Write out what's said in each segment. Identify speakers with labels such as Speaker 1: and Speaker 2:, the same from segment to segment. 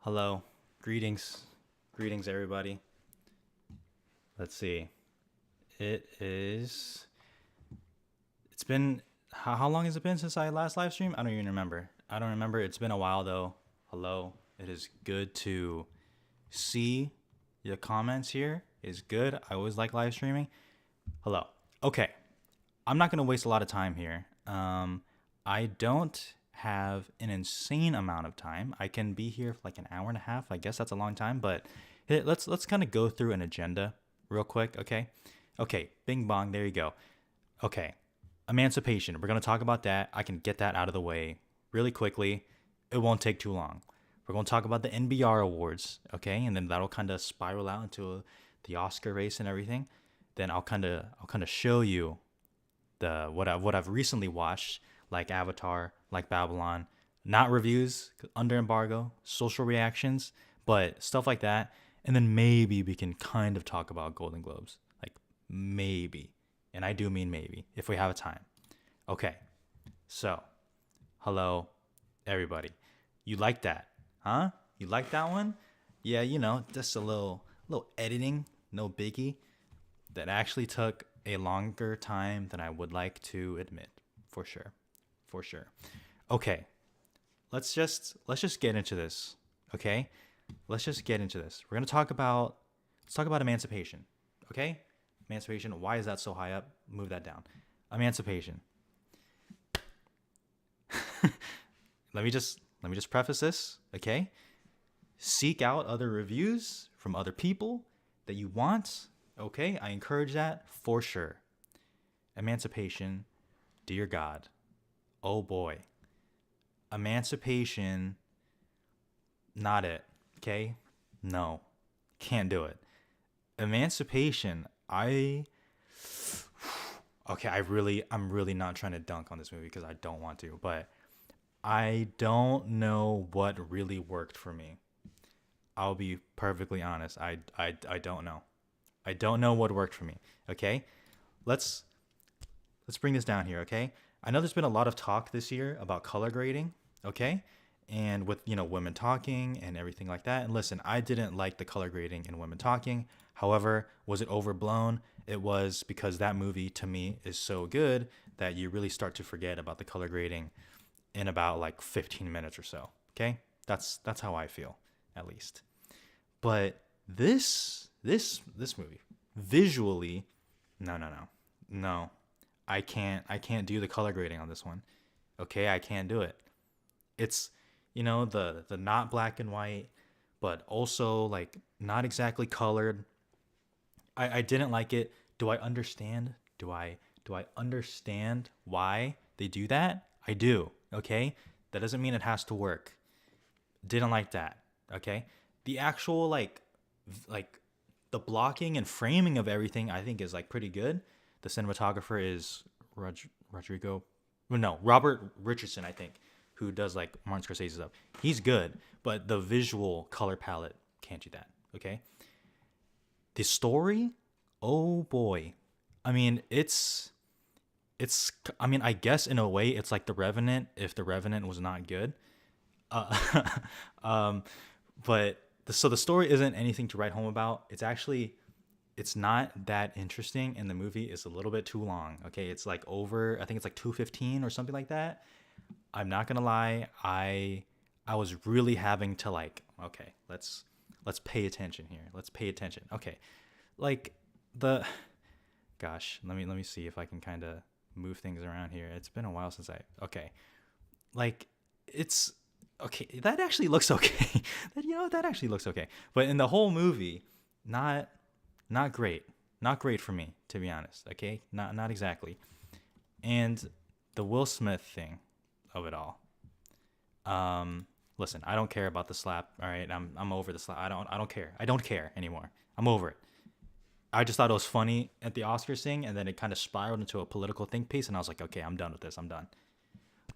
Speaker 1: Hello. Greetings. Greetings, everybody. Let's see. It is. It's been. How long has it been since I last live stream? I don't even remember. I don't remember. It's been a while, though. Hello. It is good to see your comments here. It's good. I always like live streaming. Hello. Okay. I'm not going to waste a lot of time here. I don't have an insane amount of time. I can be here for like an hour and a half. I guess that's a long time, but let's kind of go through an agenda real quick, okay? Okay, bing bong, there you go. Okay, Emancipation. We're going to talk about that. I can get that out of the way really quickly. It won't take too long. We're going to talk about the NBR awards, okay? And then that'll kind of spiral out into the Oscar race and everything. Then I'll kind of show you the what I've recently watched, like Avatar, like Babylon, not reviews under embargo, social reactions, but stuff like that. And then maybe we can kind of talk about Golden Globes, like maybe, and I do mean maybe if we have time. Okay, so hello, everybody. You like that, huh? You like that one? Yeah, just a little editing, no biggie. That actually took a longer time than I would like to admit, for sure. For sure. Okay. Let's just get into this. Okay? Let's just get into this. We're going to talk about emancipation. Okay? Emancipation, why is that so high up? Move that down. Emancipation. let me just preface this, okay? Seek out other reviews from other people that you want. Okay? I encourage that for sure. Emancipation, dear God. Oh boy. Emancipation, not it. Okay? No. Can't do it. Emancipation, I'm really not trying to dunk on this movie because I don't want to, but I don't know what really worked for me. I'll be perfectly honest. I don't know. I don't know what worked for me. Okay? Let's bring this down here, okay? I know there's been a lot of talk this year about color grading, okay? And with, Women Talking and everything like that. And listen, I didn't like the color grading in Women Talking. However, was it overblown? It was, because that movie to me is so good that you really start to forget about the color grading in about like 15 minutes or so, okay? That's how I feel, at least. But this movie, visually, no. I can't do the color grading on this one. Okay, I can't do it. It's the not black and white, but also like not exactly colored. I didn't like it. Do I understand? Do I understand why they do that? I do. Okay? That doesn't mean it has to work. Didn't like that. Okay? The actual like the blocking and framing of everything I think is like pretty good. The cinematographer is Robert Richardson, I think, who does like Martin Scorsese stuff. He's good, but the visual color palette can't do that. Okay. The story, oh boy. I mean, I guess in a way it's like The Revenant if The Revenant was not good. Uh, um, but so the story isn't anything to write home about. It's not that interesting, and the movie is a little bit too long. Okay, it's like I think it's like 2:15 or something like that. I'm not gonna lie, I was really having to like, okay, let's pay attention here. Let's pay attention. Okay, like gosh, let me see if I can kind of move things around here. It's been a while since okay, like it's okay. That actually looks okay. that actually looks okay. But in the whole movie, not great. Not great for me, to be honest. Okay? Not exactly. And the Will Smith thing of it all. Listen, I don't care about the slap. All right? I'm over the slap. I don't care. I don't care anymore. I'm over it. I just thought it was funny at the Oscars thing, and then it kind of spiraled into a political think piece, and I was like, okay, I'm done with this. I'm done.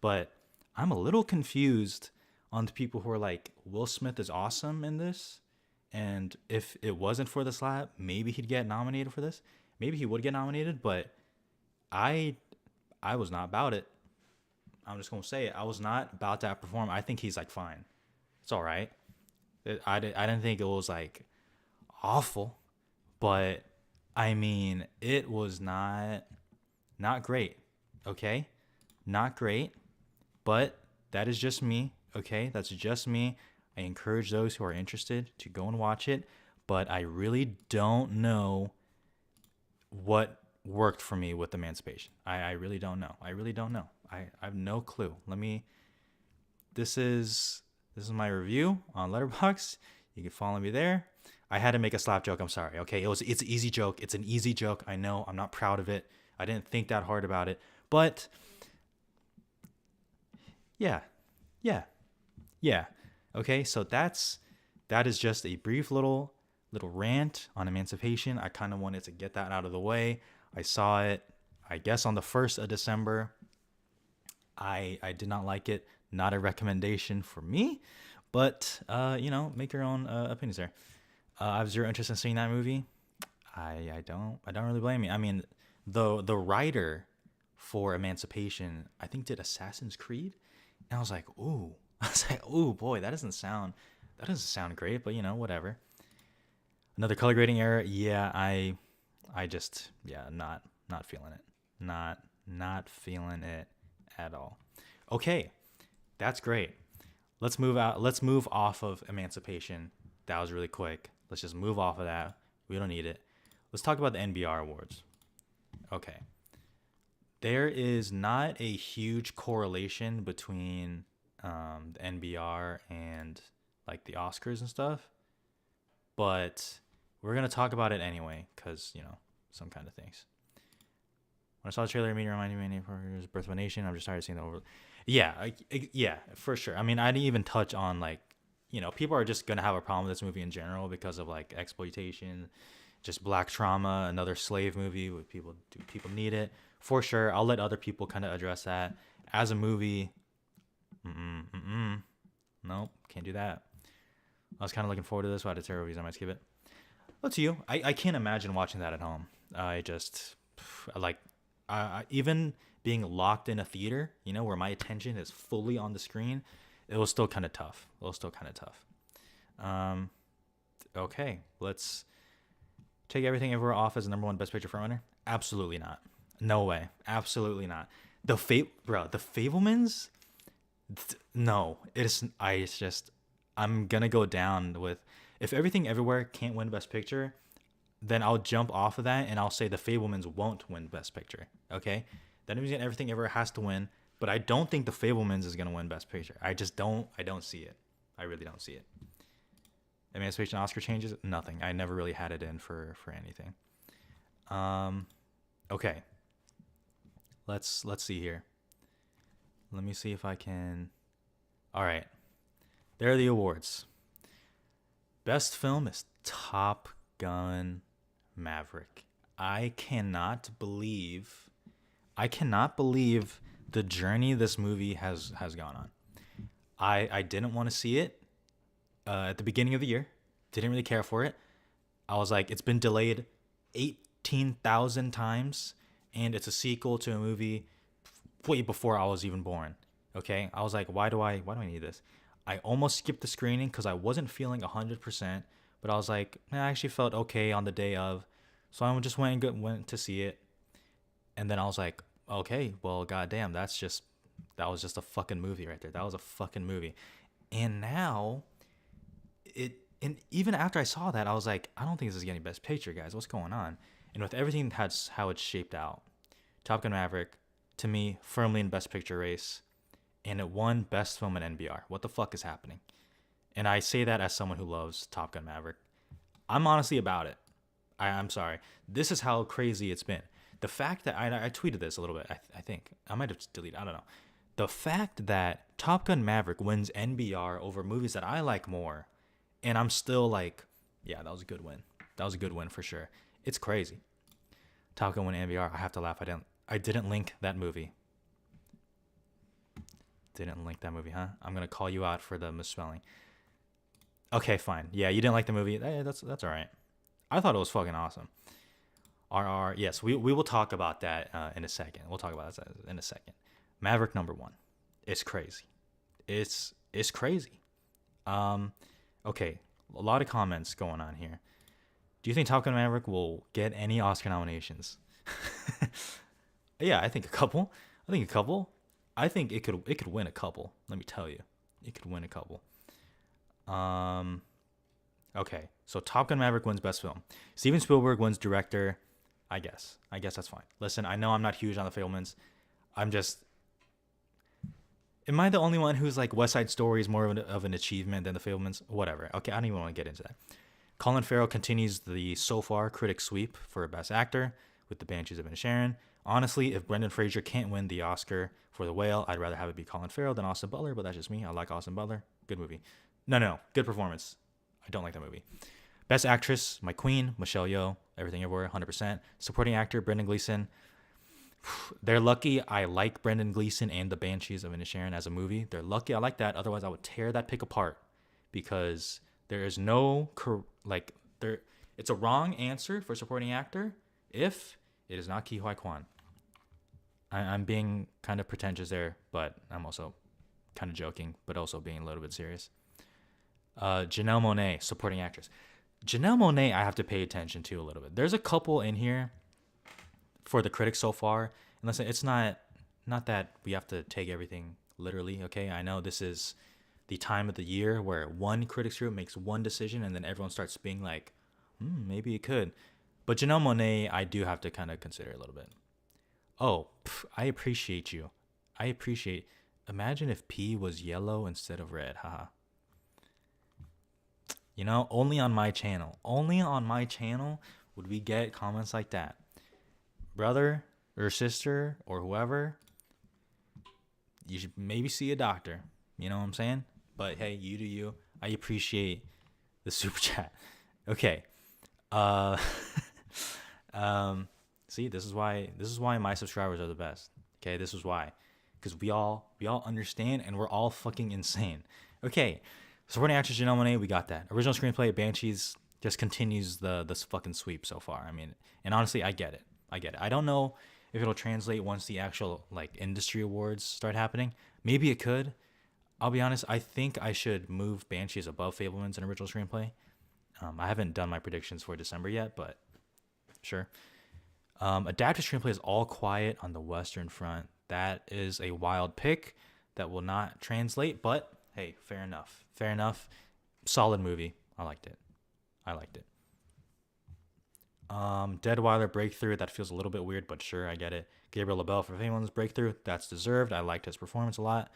Speaker 1: But I'm a little confused on the people who are like, Will Smith is awesome in this. And if it wasn't for the slap, maybe he'd get nominated for this. Maybe he would get nominated, but I was not about it. I'm just gonna say it. I was not about that perform. I think he's like fine. It's all right. I didn't think it was like awful, but I mean, it was not great. Okay, not great, but that is just me. Okay, that's just me. I encourage those who are interested to go and watch it, but I really don't know what worked for me with Emancipation. I really don't know. I really don't know. I have no clue. This is my review on Letterboxd. You can follow me there. I had to make a slap joke. I'm sorry. Okay, it's an easy joke. It's an easy joke. I know. I'm not proud of it. I didn't think that hard about it. But yeah, yeah, yeah. Okay, so that is just a brief little rant on Emancipation. I kind of wanted to get that out of the way. I saw it, I guess, on the 1st of December. I did not like it. Not a recommendation for me, but make your own opinions there. I have zero interest in seeing that movie. I don't really blame you. I mean, the writer for Emancipation, I think, did Assassin's Creed, and I was like, ooh, I was like, ooh, boy, that doesn't sound great, but whatever. Another color grading error. Yeah, I just, yeah, not feeling it. Not feeling it at all. Okay, that's great. Let's move out. Let's move off of Emancipation. That was really quick. Let's just move off of that. We don't need it. Let's talk about the NBR awards. Okay. There is not a huge correlation between the NBR and like the Oscars and stuff, but we're gonna talk about it anyway because some kind of things. When I saw the trailer, it reminded me of Birth of a Nation. I'm just tired of seeing the over. Yeah, yeah, for sure. I mean, I didn't even touch on like, people are just gonna have a problem with this movie in general because of like exploitation, just black trauma, another slave movie. With people, do people need it? For sure. I'll let other people kind of address that. As a movie, nope, can't do that. I was kind of looking forward to this, but I had terrible reviews. I might skip it. Up to you. I can't imagine watching that at home. I just like even being locked in a theater, where my attention is fully on the screen. It was still kind of tough. Okay, let's take Everything Everywhere off as the number one Best Picture frontrunner. Absolutely not. No way. Absolutely not. The Fablemans. No, it's just. I'm gonna go down with if Everything Everywhere can't win Best Picture, then I'll jump off of that and I'll say the Fablemans won't win Best Picture. Okay, that means Everything Everywhere has to win, but I don't think the Fablemans is gonna win Best Picture. I just don't. I don't see it. I really don't see it. Emancipation Oscar changes nothing. I never really had it in for anything. Okay. Let's see here. Let me see if I can. All right. There are the awards. Best film is Top Gun Maverick. I cannot believe the journey this movie has gone on. I didn't want to see it at the beginning of the year. Didn't really care for it. I was like, it's been delayed 18,000 times, and it's a sequel to a movie way before I was even born. Okay, I was like, why do I need this? I almost skipped the screening because I wasn't feeling 100%, but I was like, I actually felt okay on the day of, so I just went to see it, and then I was like, okay, well, goddamn, that was just a fucking movie right there. That was a fucking movie, and now, and even after I saw that, I was like, I don't think this is getting Best Picture, guys. What's going on? And with everything that's how it's shaped out, Top Gun Maverick, to me, firmly in Best Picture race. And it won Best Film at NBR. What the fuck is happening? And I say that as someone who loves Top Gun Maverick. I'm honestly about it. I'm sorry. This is how crazy it's been. The fact that I tweeted this a little bit. I think I might have deleted. I don't know. The fact that Top Gun Maverick wins NBR over movies that I like more, and I'm still like, yeah, that was a good win. That was a good win for sure. It's crazy. Top Gun win NBR. I have to laugh. I didn't link that movie. Didn't link that movie, huh? I'm gonna call you out for the misspelling. Okay, fine. Yeah, you didn't like the movie. That's all right. I thought it was fucking awesome. RR. Yes, we will talk about that in a second. We'll talk about that in a second. Maverick number one. It's crazy. It's crazy. Okay, a lot of comments going on here. Do you think Top Gun Maverick will get any Oscar nominations? Yeah, I think a couple. I think a couple. I think it could win a couple. Let me tell you, it could win a couple. Um. Okay, so Top Gun Maverick wins Best Film. Steven Spielberg wins Director. I guess. I guess that's fine. Listen, I know I'm not huge on the Fablemans. I'm just. Am I the only one who's like West Side Story is more of an achievement than the Fablemans? Whatever. Okay, I don't even want to get into that. Colin Farrell continues the so far critic sweep for Best Actor with The Banshees of Inisherin. Honestly, if Brendan Fraser can't win the Oscar for The Whale, I'd rather have it be Colin Farrell than Austin Butler, but that's just me. I like Austin Butler. Good movie. No. Good performance. I don't like that movie. Best Actress, my queen, Michelle Yeoh, Everything Everywhere, 100%. Supporting Actor, Brendan Gleeson. They're lucky I like Brendan Gleeson and The Banshees of Inisherin as a movie. They're lucky I like that. Otherwise, I would tear that pick apart because there is no there. It's a wrong answer for supporting actor if it is not Ki Huy Kwan. I'm being kind of pretentious there, but I'm also kind of joking, but also being a little bit serious. Janelle Monáe, supporting actress. Janelle Monáe, I have to pay attention to a little bit. There's a couple in here for the critics so far. And listen, it's not that we have to take everything literally, okay? I know this is the time of the year where one critics group makes one decision and then everyone starts being like, maybe it could. But Janelle Monáe, I do have to kind of consider a little bit. Oh, I appreciate you. Imagine if P was yellow instead of red. Haha. You know, only on my channel would we get comments like that. Brother or sister or whoever, you should maybe see a doctor. You know what I'm saying? But hey, you do you. I appreciate the super chat. Okay. See, this is why my subscribers are the best. Okay, this is why. Because we all understand and we're all fucking insane. Okay. Supporting actress Janelle Monáe, we got that. Original screenplay, Banshees just continues this fucking sweep so far. I mean, and honestly, I get it. I don't know if it'll translate once the actual like industry awards start happening. Maybe it could. I'll be honest. I think I should move Banshees above Fablemans in original screenplay. I haven't done my predictions for December yet, but sure. Adapted screenplay is All Quiet on the Western Front. That is a wild pick that will not translate, but hey, fair enough. Solid movie. I liked it. Deadweiler Breakthrough, that feels a little bit weird, but sure, I get it. Gabriel LaBelle for Fableman's Breakthrough, that's deserved. I liked his performance a lot.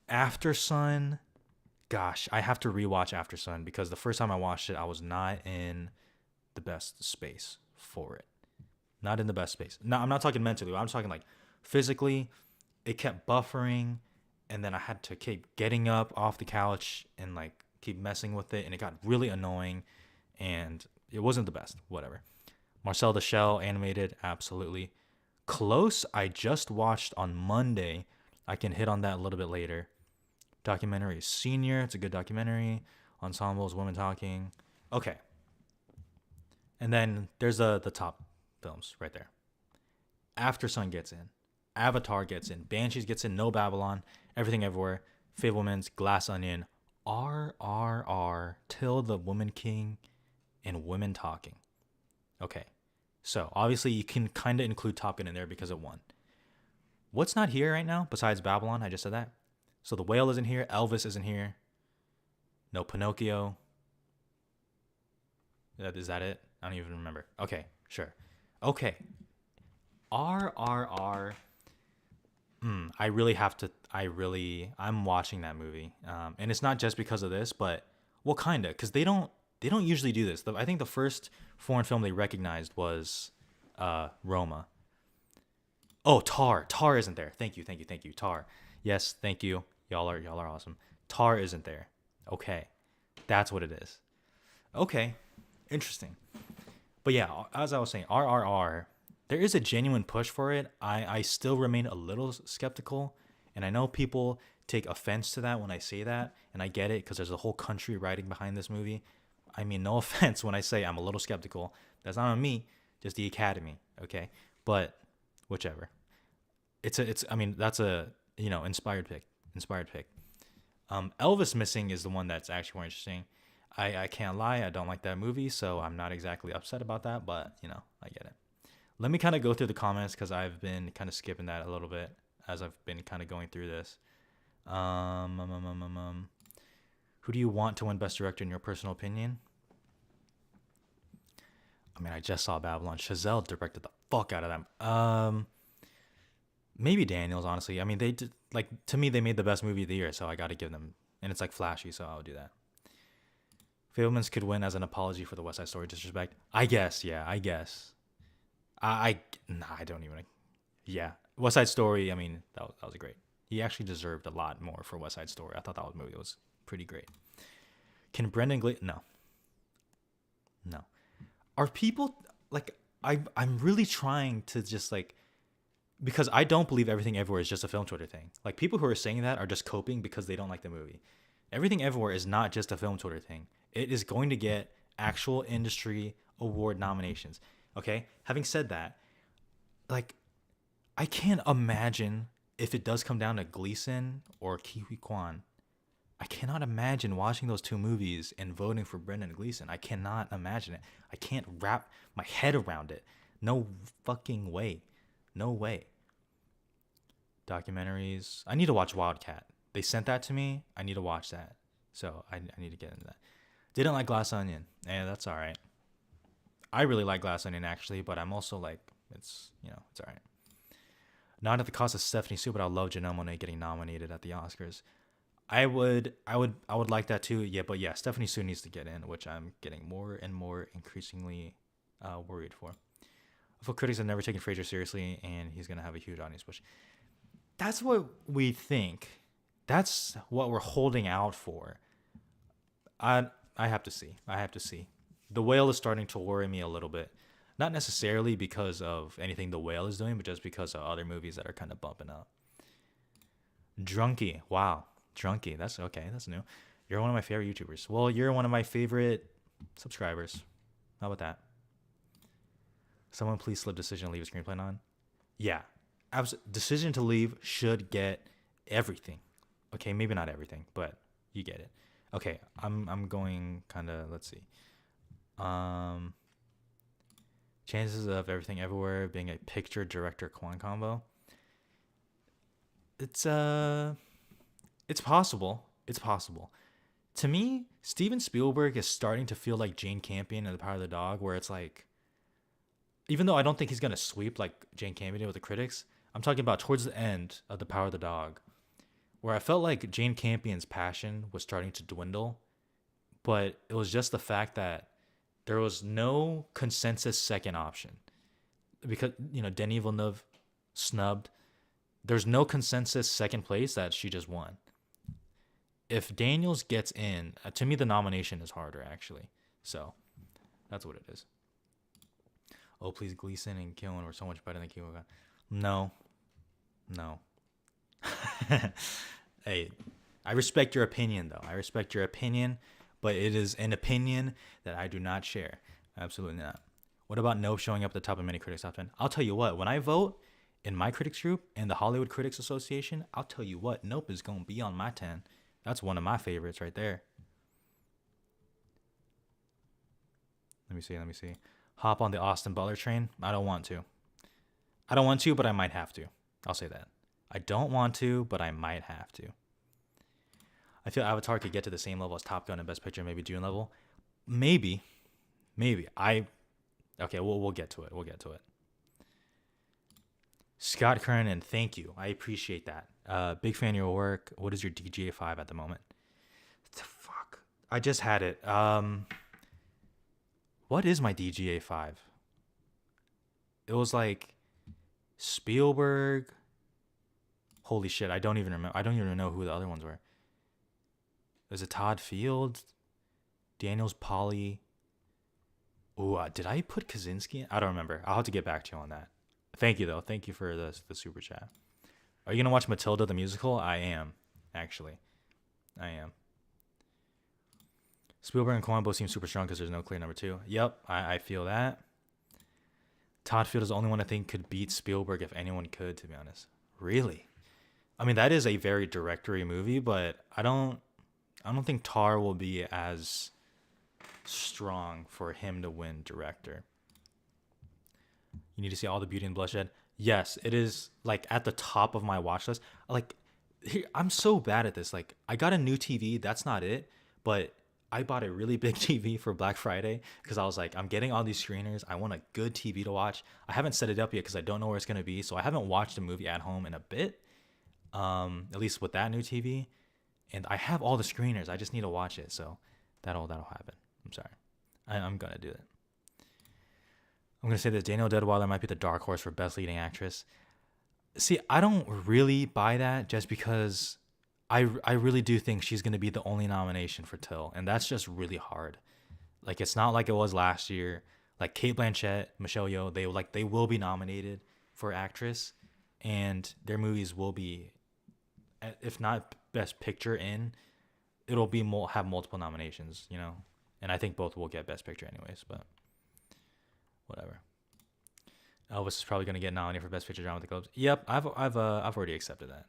Speaker 1: After Sun, gosh, I have to rewatch After Sun because the first time I watched it, I was not in the best space for it. Not in the best space. No, I'm not talking mentally. I'm talking like physically. It kept buffering, and then I had to keep getting up off the couch and like keep messing with it, and it got really annoying, and it wasn't the best. Whatever. Marcel the Shell animated, absolutely. Close, I just watched on Monday. I can hit on that a little bit later. Documentary Senior, it's a good documentary. Ensembles, Women Talking. Okay. And then there's the top films right there. After Sun gets in. Avatar gets in. Banshees gets in. No Babylon. Everything Everywhere. Fableman's, Glass Onion. RRR. Till the Woman King and Women Talking. Okay. So, obviously, you can kind of include Top Gun in there because it won. What's not here right now besides Babylon? I just said that. So, The Whale isn't here. Elvis isn't here. No Pinocchio. Is that it? I don't even remember. Okay, sure. Okay. RRR. I'm watching that movie. And it's not just because of this, but well, kind of, because they don't usually do this. I think the first foreign film they recognized was Roma. Oh, Tar. Tar isn't there. Thank you. Tar. Yes, thank you. Y'all are awesome. Tar isn't there. Okay. That's what it is. Okay. Interesting. But yeah, as I was saying, RRR, there is a genuine push for it. I still remain a little skeptical, and I know people take offense to that when I say that, and I get it because there's a whole country riding behind this movie. I mean, no offense when I say I'm a little skeptical. That's not on me, just the Academy, okay? But whichever. That's a inspired pick. Elvis Missing is the one that's actually more interesting. I can't lie, I don't like that movie, so I'm not exactly upset about that, but I get it. Let me kind of go through the comments because I've been kind of skipping that a little bit as I've been kind of going through this. Who do you want to win Best Director in your personal opinion? I mean, I just saw Babylon. Chazelle directed the fuck out of them. Maybe Daniels, honestly. I mean, they did, like, to me, they made the best movie of the year, so I got to give them. And it's like flashy, so I'll do that. Fablemans could win as an apology for the West Side Story disrespect. I guess, yeah, I guess. I don't even. Yeah, West Side Story. I mean, that was great. He actually deserved a lot more for West Side Story. I thought that movie was pretty great. Can Brendan Gleeson? No. Are people like I'm really trying to just like, because I don't believe Everything Everywhere is just a film Twitter thing. Like, people who are saying that are just coping because they don't like the movie. Everything Everywhere is not just a film Twitter thing. It is going to get actual industry award nominations. Okay? Having said that, like, I can't imagine if it does come down to Gleason or Kiwi Kwan. I cannot imagine watching those two movies and voting for Brendan Gleeson. I cannot imagine it. I can't wrap my head around it. No fucking way. No way. Documentaries. I need to watch Wildcat. They sent that to me. I need to watch that. So I need to get into that. Didn't like Glass Onion. That's all right. I really like Glass Onion, actually, but I'm also like, it's all right. Not at the cost of Stephanie Sue, but I love Janelle Monáe getting nominated at the Oscars. I would like that too. Yeah, but yeah, Stephanie Sue needs to get in, which I'm getting more and more increasingly worried for. I feel critics have never taken Fraser seriously, and he's gonna have a huge audience push. That's what we think. That's what we're holding out for. I have to see. The Whale is starting to worry me a little bit. Not necessarily because of anything The Whale is doing, but just because of other movies that are kind of bumping up. Drunky. Wow. Drunky. That's okay. That's new. You're one of my favorite YouTubers. Well, you're one of my favorite subscribers. How about that? Someone please slip Decision to leave a screenplay on. Yeah. Decision to Leave should get everything. Okay, maybe not everything, but you get it. Okay, I'm going kind of, let's see. Chances of Everything Everywhere being a picture director Kwan combo. It's possible. It's possible. To me, Steven Spielberg is starting to feel like Jane Campion in The Power of the Dog, where it's like, even though I don't think he's gonna sweep like Jane Campion did with the critics, I'm talking about towards the end of The Power of the Dog, where I felt like Jane Campion's passion was starting to dwindle, but it was just the fact that there was no consensus second option. Because, Denis Villeneuve snubbed. There's no consensus second place that she just won. If Daniels gets in, to me the nomination is harder, actually. So, that's what it is. Oh, please, Gleason and Killen were so much better than Kiwa. No. Hey, I respect your opinion, though. But it is an opinion that I do not share. Absolutely not. What about Nope showing up at the top of many critics' top 10? I'll tell you what, when I vote in my critics group and the Hollywood Critics Association, I'll tell you what, Nope is going to be on my 10. That's one of my favorites right there. Let me see. Hop on the Austin Butler train? I don't want to, but I might have to. I'll say that. I don't want to, but I might have to. I feel Avatar could get to the same level as Top Gun and Best Picture, maybe Dune level. Maybe. Okay, we'll get to it. Scott Kernan, thank you. I appreciate that. Big fan of your work. What is your DGA 5 at the moment? The fuck? I just had it. What is my DGA 5? It was like Spielberg. Holy shit, I don't even remember. I don't even know who the other ones were. There's a Todd Field, Daniels, Polly. Ooh, did I put Kaczynski in? I don't remember. I'll have to get back to you on that. Thank you, though. Thank you for the super chat. Are you going to watch Matilda the musical? I am, actually. I am. Spielberg and Kwan both seem super strong because there's no clear number 2. Yep, I feel that. Todd Field is the only one I think could beat Spielberg if anyone could, to be honest. Really? I mean, that is a very directory movie, but I don't think Tar will be as strong for him to win director. You need to see All the Beauty and Bloodshed. Yes, it is like at the top of my watch list. Like, I'm so bad at this. Like, I got a new TV. That's not it, but I bought a really big TV for Black Friday because I was like, I'm getting all these screeners. I want a good TV to watch. I haven't set it up yet because I don't know where it's gonna be. So I haven't watched a movie at home in a bit. At least with that new TV, and I have all the screeners. I just need to watch it. So that'll happen. I'm sorry. I'm gonna do it. I'm gonna say that Danielle Deadwyler might be the dark horse for best leading actress. See, I don't really buy that just because I really do think she's gonna be the only nomination for Till, and that's just really hard. Like it's not like it was last year. Like Kate Blanchett, Michelle Yeoh, they will be nominated for actress, and their movies will be, if not best picture in, it'll be have multiple nominations. And I think both will get best picture anyways. But whatever. Elvis is probably gonna get nominated for best picture drama with the Globes. Yep, I've already accepted that.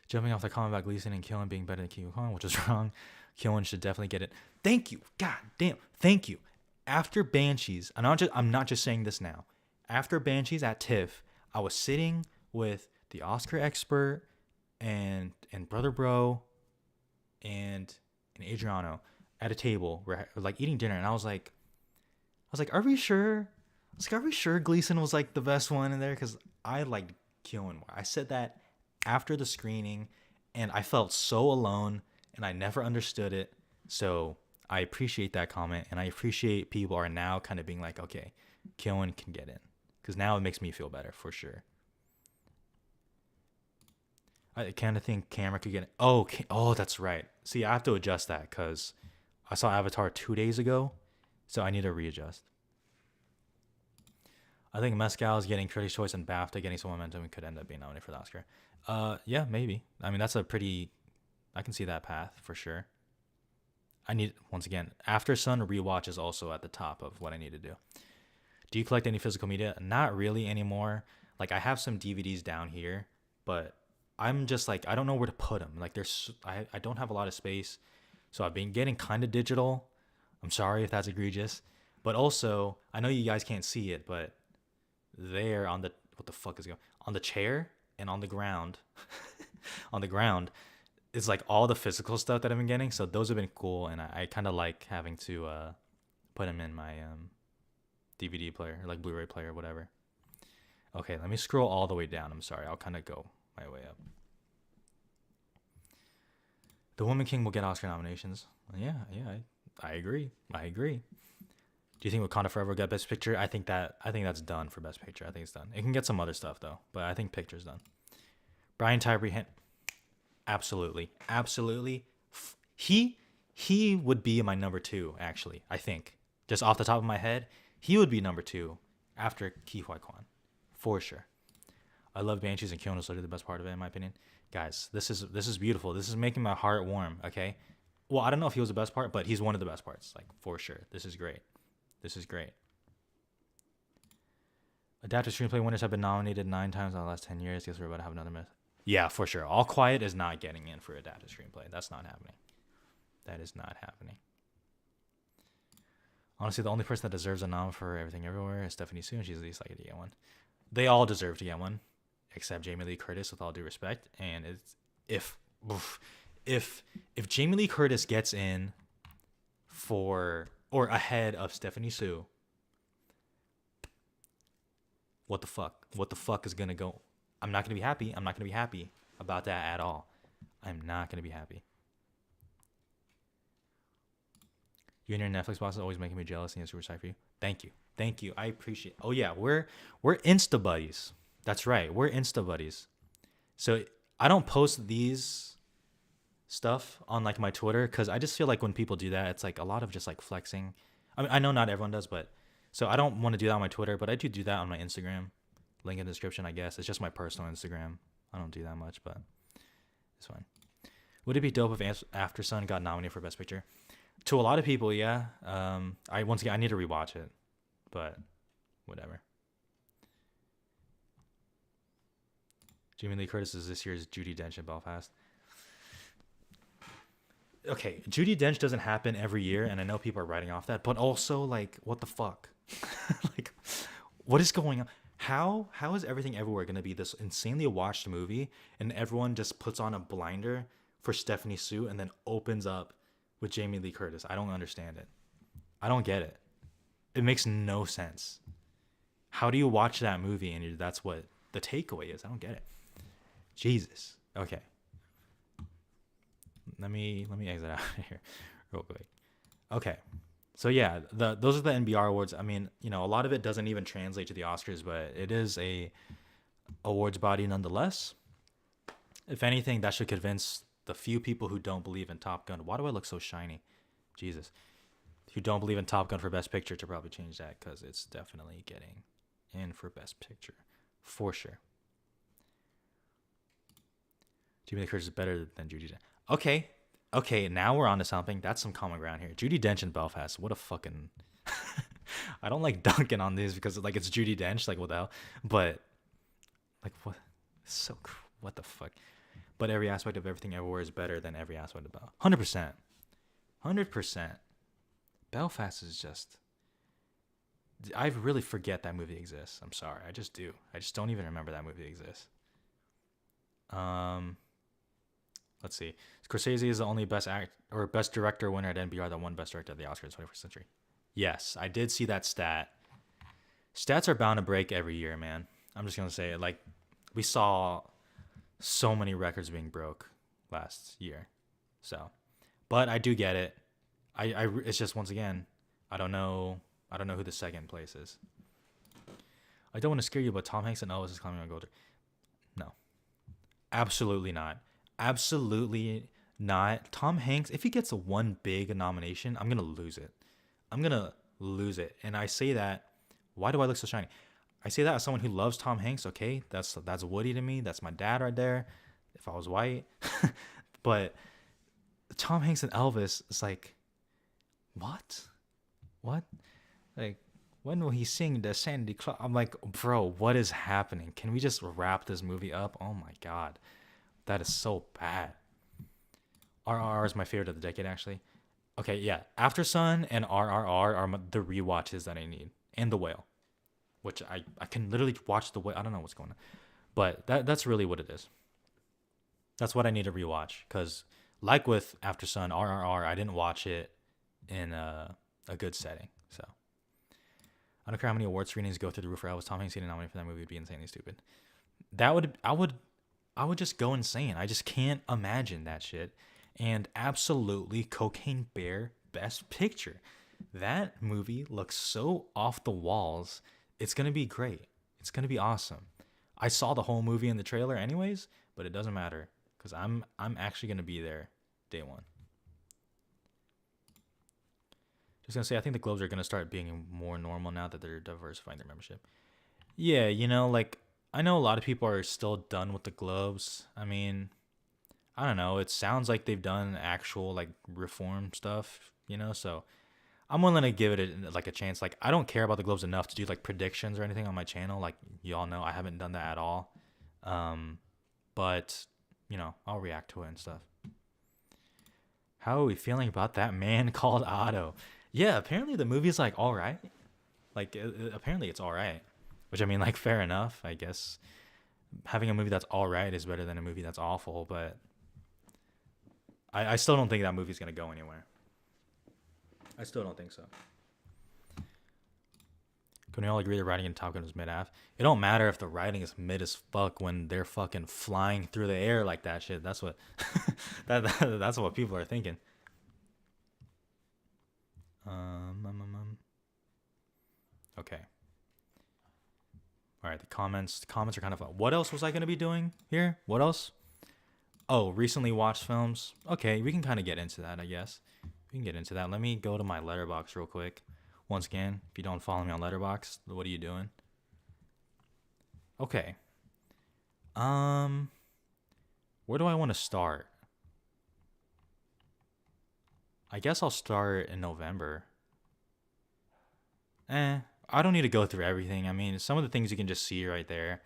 Speaker 1: Jumping off the comment about Gleason and Killen being better than Ki Kwan, which is wrong. Killen should definitely get it. Thank you. God damn. Thank you. After Banshees, and I'm not just saying this now. After Banshees at TIFF, I was sitting with the Oscar expert and Brother Bro and Adriano at a table. We're like eating dinner, and I was like, are we sure? Are we sure Gleason was like the best one in there? Because I liked Killen more. I said that after the screening, and I felt so alone, and I never understood it. So I appreciate that comment, and I appreciate people are now kind of being like, okay, Killen can get in, because now it makes me feel better for sure. I kind of think Camera could get it. Oh, that's right. See, I have to adjust that because I saw Avatar 2 days ago, so I need to readjust. I think Mescal is getting Critics' Choice and BAFTA getting some momentum and could end up being nominated for the Oscar. Yeah, maybe. I mean, I can see that path for sure. Once again, After Sun rewatch is also at the top of what I need to do. Do you collect any physical media? Not really anymore. Like, I have some DVDs down here, but I'm just like, I don't know where to put them. Like, I don't have a lot of space, so I've been getting kind of digital. I'm sorry if that's egregious, but also, I know you guys can't see it, but there on the, what the fuck is going on the chair and on the ground, it's like all the physical stuff that I've been getting. So those have been cool, and I kind of like having to put them in my DVD player, or like Blu-ray player, or whatever. Okay, let me scroll all the way down. I'm sorry, I'll kind of go my way up. The Woman King will get Oscar nominations. Yeah, I agree. Do you think Wakanda Forever will get Best Picture? I think that's done for Best Picture. I think it's done. It can get some other stuff though, but I think picture's done. Brian Tyree, absolutely. He would be my number 2 actually. I think just off the top of my head, he would be number 2 after Ke Huy Quan, for sure. I love Banshees, and Keanu is literally the best part of it in my opinion. Guys, this is beautiful. This is making my heart warm. Okay. Well, I don't know if he was the best part, but he's one of the best parts, like for sure. This is great. Adapted screenplay winners have been nominated 9 times in the last 10 years. Guess we're about to have another myth. Yeah, for sure. All Quiet is not getting in for adapted screenplay. That's not happening. That is not happening. Honestly, the only person that deserves a nom for Everything Everywhere is Stephanie Sue, and she's the least likely to get one. They all deserve to get one, except Jamie Lee Curtis, with all due respect. And if Jamie Lee Curtis gets in for or ahead of Stephanie Sue, what the fuck? What the fuck is gonna go? I'm not gonna be happy. I'm not gonna be happy about that at all. I'm not gonna be happy. You and your Netflix boss is always making me jealous, and it's super excited for you. Thank you. I appreciate. Oh yeah, we're Insta buddies. That's right. We're Insta buddies. So I don't post these stuff on like my Twitter because I just feel like when people do that, it's like a lot of just like flexing. I mean, I know not everyone does, but so I don't want to do that on my Twitter, but I do that on my Instagram. Link in the description, I guess. It's just my personal Instagram. I don't do that much, but it's fine. Would it be dope if After Sun got nominated for Best Picture? To a lot of people, yeah. I need to rewatch it, but whatever. Jamie Lee Curtis is this year's Judi Dench in Belfast. Okay, Judi Dench doesn't happen every year, and I know people are writing off that, but also like, what the fuck? Like, what is going on? How is Everything Everywhere gonna be this insanely watched movie, and everyone just puts on a blinder for Stephanie Sue and then opens up with Jamie Lee Curtis? I don't understand it. I don't get it. It makes no sense. How do you watch that movie and that's what the takeaway is? I don't get it. Jesus. Okay. Let me exit out of here real quick. Okay. So yeah, those are the NBR awards. I mean, you know, a lot of it doesn't even translate to the Oscars, but it is a awards body nonetheless. If anything, that should convince the few people who don't believe in Top Gun. Why do I look so shiny? Jesus. Who don't believe in Top Gun for Best Picture to probably change that, because it's definitely getting in for Best Picture. For sure. Jamie Lee Curtis is better than Judi Dench. Okay, now we're on to something. That's some common ground here. Judi Dench in Belfast. What a fucking... I don't like dunking on this because like it's Judi Dench. Like, what the hell? But, like, what? So, what the fuck? But every aspect of Everything Everywhere is better than every aspect of Belfast. 100%. Belfast is just... I really forget that movie exists. I'm sorry. I just do. I just don't even remember that movie exists. Let's see. Scorsese is the only best director winner at NBR that won best director of the Oscars in the 21st century. Yes, I did see that stat. Stats are bound to break every year, man. I'm just gonna say it. Like, we saw so many records being broke last year. So, but I do get it. It's just, once again, I don't know who the second place is. I don't want to scare you, but Tom Hanks and Elvis is coming on Gold. No, absolutely not. Absolutely not. Tom Hanks, if he gets one big nomination, I'm gonna lose it. And I say that. Why do I look so shiny? I say that as someone who loves Tom Hanks. Okay, that's Woody to me. That's my dad right there. If I was white, but Tom Hanks and Elvis is like, what? Like, when will he sing the Sandy Claus? I'm like, bro, what is happening? Can we just wrap this movie up? Oh my god, that is so bad. RRR is my favorite of the decade, actually. Okay, yeah, After Sun and RRR are the rewatches that I need, and The Whale, which I can literally watch The Whale. I don't know what's going on, but that's really what it is. That's what I need to rewatch, because like with After Sun, RRR, I didn't watch it in a good setting, so. I don't care how many award screenings go through the roof for Elvis. Tom Hanks getting nominated for that movie would be insanely stupid. I would just go insane. I just can't imagine that shit. And absolutely, Cocaine Bear, Best Picture. That movie looks so off the walls. It's gonna be great. It's gonna be awesome. I saw the whole movie in the trailer anyways, but it doesn't matter because I'm actually gonna be there day one. Just gonna say, I think the Globes are gonna start being more normal now that they're diversifying their membership. Yeah, you know, like, I know a lot of people are still done with the Globes. I mean, I don't know. It sounds like they've done actual like reform stuff, you know. So I'm willing to give it like a chance. Like, I don't care about the Globes enough to do like predictions or anything on my channel. Like, y'all know, I haven't done that at all. But you know, I'll react to it and stuff. How are we feeling about that man called Otto? Yeah, apparently the movie's like all right. Like, apparently it's all right. Which, I mean, like, fair enough, I guess. Having a movie that's all right is better than a movie that's awful, but I still don't think that movie's gonna go anywhere. I still don't think so. Can we all agree the writing in Top Gun was mid-af? It don't matter if the writing is mid as fuck when they're fucking flying through the air like that shit. That's what that's what people are thinking. Okay. All right, the comments are kind of fun. What else was I going to be doing here? What else? Oh, recently watched films. Okay, we can kind of get into that, I guess. We can get into that. Let me go to my Letterboxd real quick. Once again, if you don't follow me on Letterboxd, what are you doing? Okay. Where do I want to start? I guess I'll start in November. I don't need to go through everything. I mean, some of the things you can just see right there.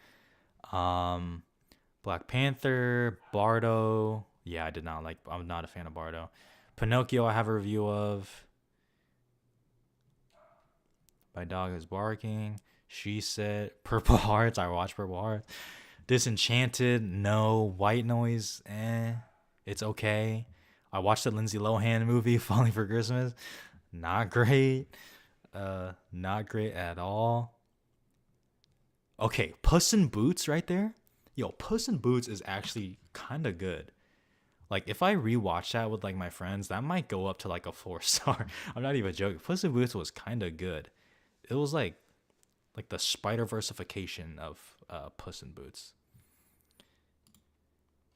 Speaker 1: Black Panther, Bardo. Yeah, I did not like. I'm not a fan of Bardo. Pinocchio, I have a review of. My dog is barking. She said Purple Hearts. I watched Purple Hearts. Disenchanted, no. White Noise, it's okay. I watched the Lindsay Lohan movie, Falling for Christmas. Not great. Not great at all. Okay, Puss in Boots right there. Yo, Puss in Boots is actually kind of good. Like if I rewatch that with like my friends, that might go up to like a 4 star. I'm not even joking. Puss in Boots was kind of good. It was like the Spider Versification of Puss in Boots.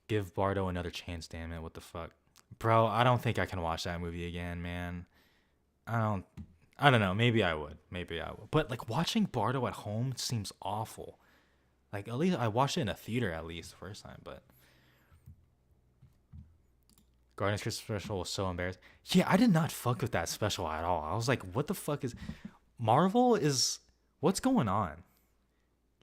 Speaker 1: Give Bardo another chance, damn it! What the fuck, bro? I don't think I can watch that movie again, man. I don't. I don't know. Maybe I would. Maybe I would. But like watching Bardo at home seems awful. Like at least I watched it in a theater at least the first time. But Guardians Christmas special was so embarrassing. Yeah, I did not fuck with that special at all. I was like, what the fuck is Marvel is what's going on?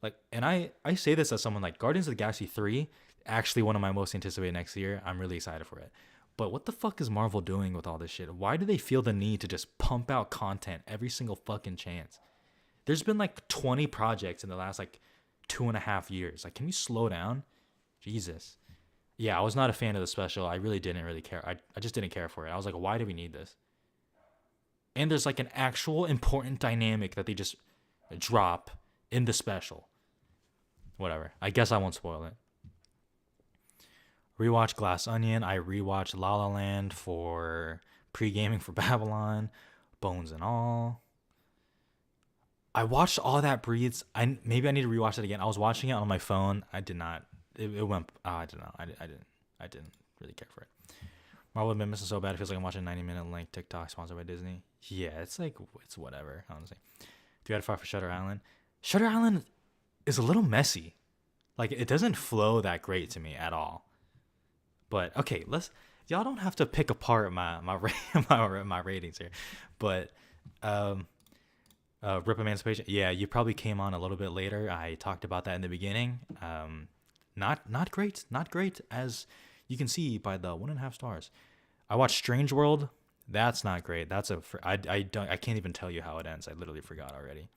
Speaker 1: Like, and I say this as someone like Guardians of the Galaxy 3, actually one of my most anticipated next year. I'm really excited for it. But what the fuck is Marvel doing with all this shit? Why do they feel the need to just pump out content every single fucking chance? There's been like 20 projects in the last like 2.5 years. Like, can you slow down? Jesus. Yeah, I was not a fan of the special. I really didn't really care. I just didn't care for it. I was like, why do we need this? And there's like an actual important dynamic that they just drop in the special. Whatever. I guess I won't spoil it. Rewatch Glass Onion. I rewatched La La Land for pre-gaming for Babylon. Bones and All. I watched All That Breathes. Maybe I need to rewatch it again. I was watching it on my phone. I did not. It went. I don't know. I didn't really care for it. Marvel have been missing so bad. It feels like I'm watching a 90-minute length TikTok sponsored by Disney. Yeah, it's like it's whatever. Honestly, 3 out of 5 for Shutter Island. Shutter Island is a little messy. Like it doesn't flow that great to me at all. But okay, y'all don't have to pick apart my my ratings here. But Rip Emancipation. Yeah, you probably came on a little bit later. I talked about that in the beginning. Not great. Not great as you can see by the 1.5 stars. I watched Strange World. That's not great. I can't even tell you how it ends. I literally forgot already.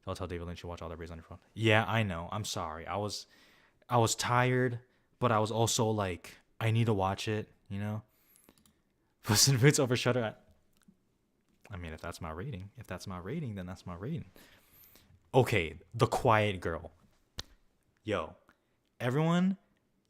Speaker 1: I'll tell David Lynch to watch all the Breeze on your phone. Yeah, I know. I'm sorry. I was tired, but I was also like, I need to watch it, you know? Puss in Boots over Shutter. I mean, if that's my rating, then that's my rating. Okay, The Quiet Girl. Yo, everyone,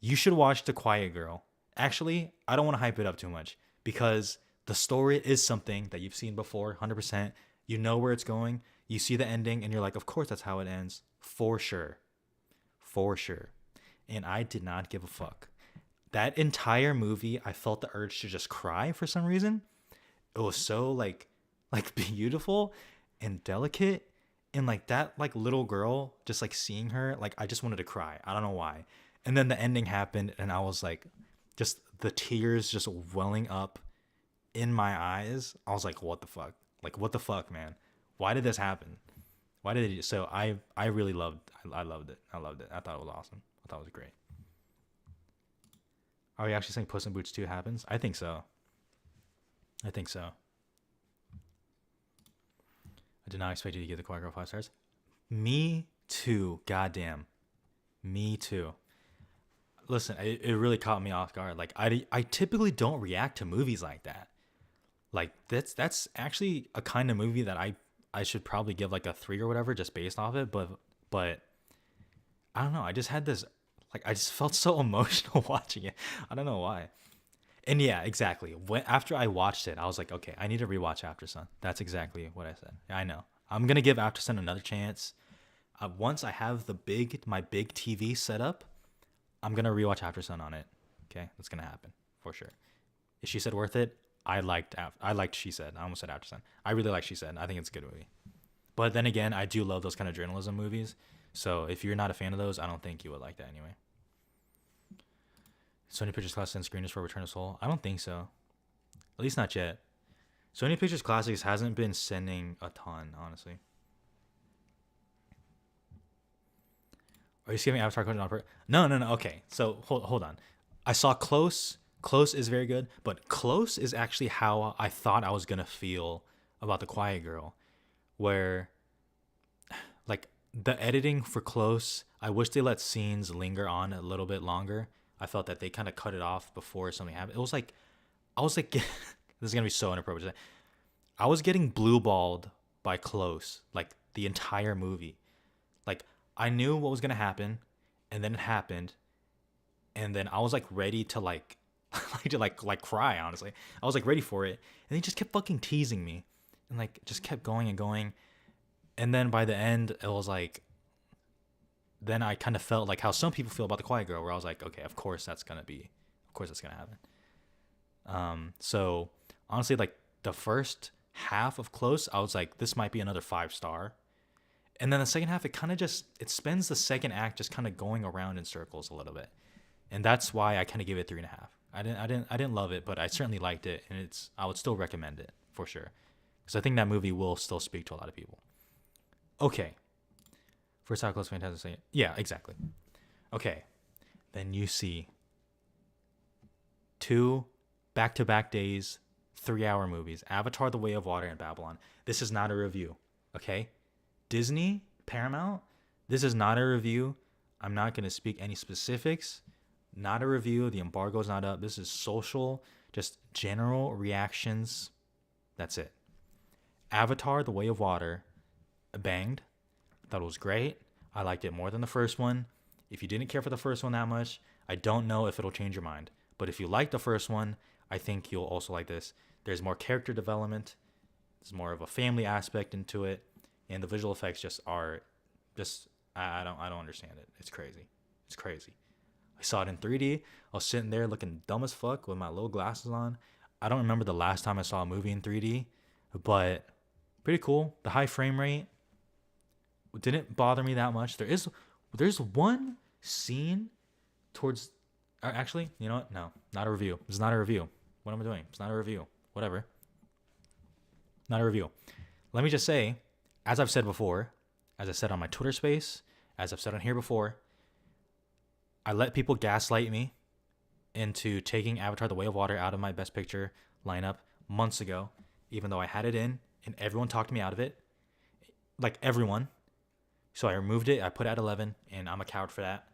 Speaker 1: you should watch The Quiet Girl. Actually, I don't want to hype it up too much because the story is something that you've seen before, 100%. You know where it's going. You see the ending and you're like, of course that's how it ends. For sure. For sure. And I did not give a fuck. That entire movie, I felt the urge to just cry for some reason. It was so like beautiful and delicate. And like that like little girl, just like seeing her, like I just wanted to cry. I don't know why. And then the ending happened and I was like, just the tears just welling up in my eyes. I was like, what the fuck? Like, what the fuck, man? Why did this happen? Why did it? So I really loved it. I loved it. I thought it was awesome. I thought it was great. Are we actually saying Puss in Boots 2 happens? I think so. I did not expect you to give The Quiet Girl 5 stars. Me too. Goddamn. Me too. Listen, it really caught me off guard. Like I typically don't react to movies like that. Like that's actually a kind of movie that I should probably give like a 3 or whatever just based off it. But I don't know. I just had this like I just felt so emotional watching it. I don't know why. And yeah, exactly. After I watched it, I was like, okay, I need to rewatch After Sun. That's exactly what I said. I know. I'm gonna give After Sun another chance. Once I have my big TV set up, I'm gonna rewatch After Sun on it. Okay, that's gonna happen for sure. Is She Said worth it? I liked She Said. I almost said After Sun. I really like She Said. I think it's a good movie. But then again, I do love those kind of journalism movies. So if you're not a fan of those, I don't think you would like that anyway. Sony Pictures Classics send screeners for Return of Soul? I don't think so. At least not yet. Sony Pictures Classics hasn't been sending a ton, honestly. Are you skipping Avatar question on purpose? No, no, no. Okay, so hold on. I saw Close. Close is very good, but Close is actually how I thought I was gonna feel about The Quiet Girl, where like the editing for Close, I wish they let scenes linger on a little bit longer. I felt that they kind of cut it off before something happened. It was like I was like this is gonna be so inappropriate. I was getting blue balled by Close like the entire movie. Like I knew what was gonna happen, and then it happened, and then I was like ready to like cry. Honestly, I was like ready for it, and he just kept fucking teasing me, and like just kept going and going, and then by the end, it was like, then I kind of felt like how some people feel about The Quiet Girl, where I was like, okay, of course that's gonna happen. So honestly, like the first half of Close, I was like, this might be another 5 star. And then the second half, it kind of just it spends the second act just kind of going around in circles a little bit, and that's why I kind of gave it 3.5. I didn't love it, but I certainly liked it, and I would still recommend it for sure, because I think that movie will still speak to a lot of people. Okay, first half Close, fantastic. Yeah, exactly. Okay, then you see 2 back-to-back days, 3-hour movies: Avatar: The Way of Water and Babylon. This is not a review, okay? Disney, Paramount, this is not a review. I'm not going to speak any specifics. Not a review. The embargo's not up. This is social, just general reactions. That's it. Avatar: The Way of Water, banged. I thought it was great. I liked it more than the first one. If you didn't care for the first one that much, I don't know if it'll change your mind. But if you like the first one, I think you'll also like this. There's more character development. There's more of a family aspect into it, and the visual effects just are just I don't understand it. It's crazy. It's crazy. I saw it in 3D. I was sitting there looking dumb as fuck with my little glasses on. I don't remember the last time I saw a movie in 3D, but pretty cool. The high frame rate didn't bother me that much. There's one scene towards actually, you know what? No, not a review. It's not a review. What am I doing? It's not a review. Whatever. Not a review. Let me just say, as I've said before, as I said on my Twitter space, as I've said on here before, I let people gaslight me into taking Avatar: The Way of Water out of my Best Picture lineup months ago, even though I had it in and everyone talked me out of it. Like everyone. So I removed it. I put it at 11, and I'm a coward for that.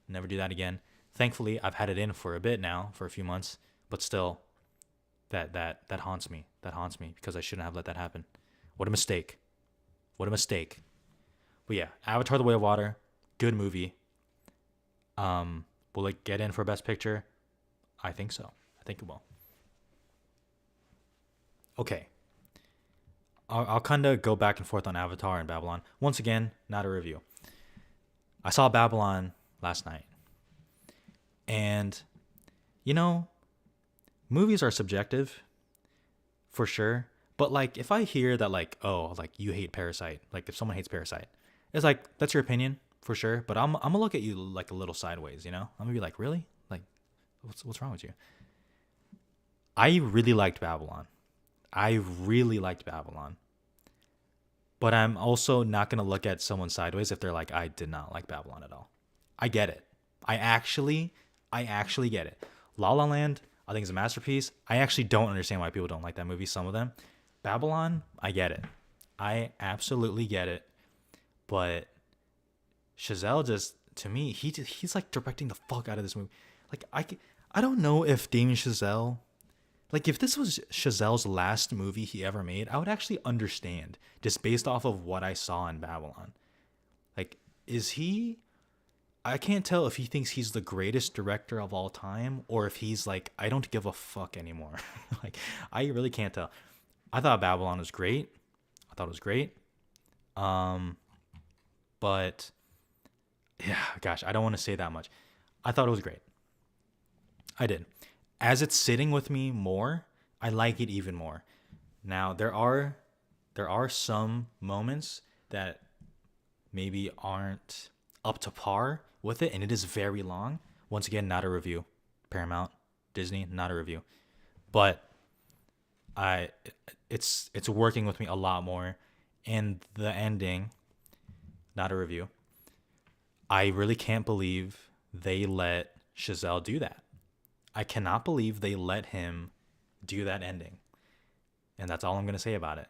Speaker 1: Never do that again. Thankfully, I've had it in for a bit now, for a few months, but still, that haunts me. That haunts me because I shouldn't have let that happen. What a mistake. What a mistake. But yeah, Avatar: The Way of Water, good movie. Will it get in for Best Picture? I think so. I think it will. Okay. I'll kind of go back and forth on Avatar and Babylon. Once again, not a review. I saw Babylon last night. And, you know, movies are subjective, for sure. But, like, if I hear that, like, oh, like, you hate Parasite. Like, if someone hates Parasite, it's like, that's your opinion, for sure. But I'm going to look at you, like, a little sideways, you know? I'm going to be like, really? Like, what's wrong with you? I really liked Babylon. But I'm also not going to look at someone sideways if they're like, I did not like Babylon at all. I get it. I actually get it. La La Land, I think, is a masterpiece. I actually don't understand why people don't like that movie, some of them. Babylon, I get it. I absolutely get it. But Chazelle just, to me, he's like directing the fuck out of this movie. Like, I don't know if Damien Chazelle, like, if this was Chazelle's last movie he ever made, I would actually understand, just based off of what I saw in Babylon. Like, is he... I can't tell if he thinks he's the greatest director of all time, or if he's like, I don't give a fuck anymore. Like, I really can't tell. I thought Babylon was great. But, yeah, gosh, I don't want to say that much. I thought it was great. I did. As it's sitting with me more, I like it even more. Now, there are some moments that maybe aren't up to par with it, and it is very long. Once again, not a review. Paramount, Disney, not a review. But it's working with me a lot more. And the ending, not a review. I really can't believe they let Chazelle do that. I cannot believe they let him do that ending. And that's all I'm gonna say about it.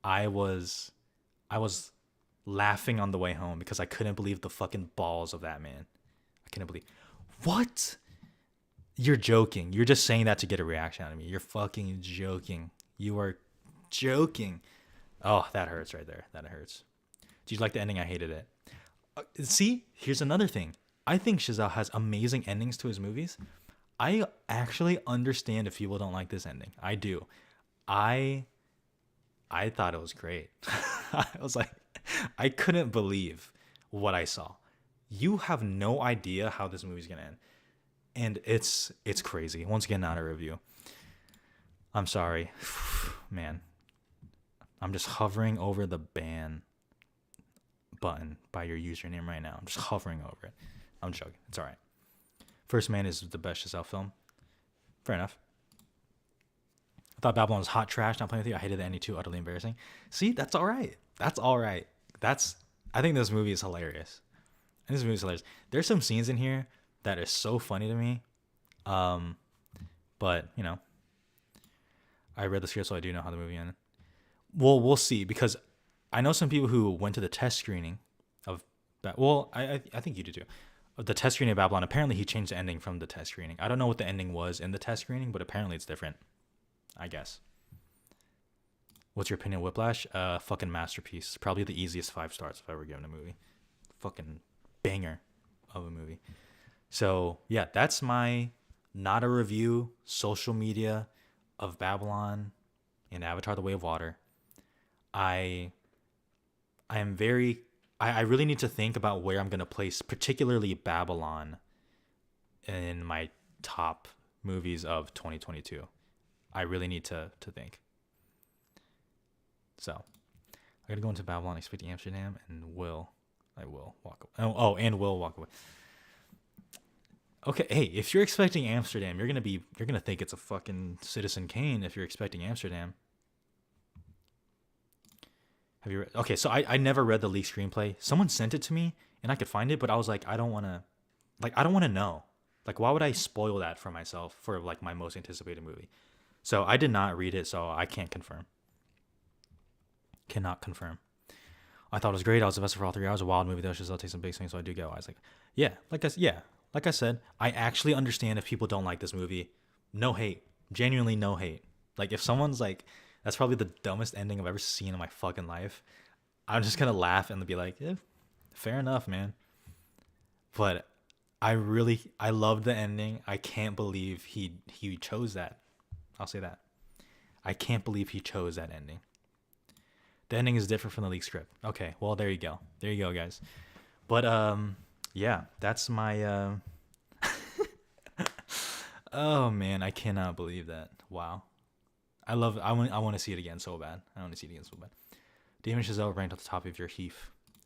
Speaker 1: I was I was laughing on the way home because I couldn't believe the fucking balls of that man. I couldn't believe. What? You're joking. You're just saying that to get a reaction out of me. You're fucking joking. You are joking. Oh, that hurts right there. That hurts. Did you like the ending? I hated it. See, here's another thing. I think Chazelle has amazing endings to his movies. I actually understand if people don't like this ending. I do. I I thought it was great. I was like, I couldn't believe what I saw. You have no idea how this movie's gonna end, and it's crazy. Once again, not a review. I'm sorry, man. I'm just hovering over the ban button by your username right now. I'm just hovering over it. I'm joking. It's all right. First Man is the best Chazelle film. Fair enough. I thought Babylon was hot trash. Not playing with you. I hated the ending too. Utterly embarrassing. See, that's all right. That's all right. I think this movie is hilarious. And this movie is hilarious. There's some scenes in here that is so funny to me. But you know, I read the script, so I do know how the movie ended. Well, we'll see, because I know some people who went to the test screening of. I think you did too. Of the test screening of Babylon. Apparently, he changed the ending from the test screening. I don't know what the ending was in the test screening, but apparently it's different. I guess. What's your opinion of Whiplash? Fucking masterpiece. Probably the easiest 5 stars I've ever given a movie. Fucking banger of a movie. So yeah, that's my not a review social media of Babylon and Avatar: The Way of Water. I really need to think about where I'm gonna place particularly Babylon in my top movies of 2022. I really need to think. So I gotta go into Babylon, expecting Amsterdam, and I will walk away. And will walk away. Okay, hey, if you're expecting Amsterdam, you're gonna think it's a fucking Citizen Kane if you're expecting Amsterdam. Have you read? Okay, so I never read the leaked screenplay. Someone sent it to me and I could find it, but I was like, I don't wanna know. Like, why would I spoil that for myself for like my most anticipated movie? So I did not read it, so I can't confirm. Cannot confirm. I thought it was great. I was invested for all 3 hours. A wild movie though. Chazelle takes some big swings, so I do go. I was like, like I said, I actually understand if people don't like this movie. No hate. Genuinely no hate. Like, if someone's like, that's probably the dumbest ending I've ever seen in my fucking life, I'm just gonna laugh and be like, fair enough, man. But I loved the ending. I can't believe he chose that. I'll say that. I can't believe he chose that ending. The ending is different from the leaked script. Okay, well, there you go. There you go, guys. But yeah, that's my oh man, I cannot believe that. Wow. I want to see it again so bad. I want to see it again so bad. Damon Chazelle ranked at the top of your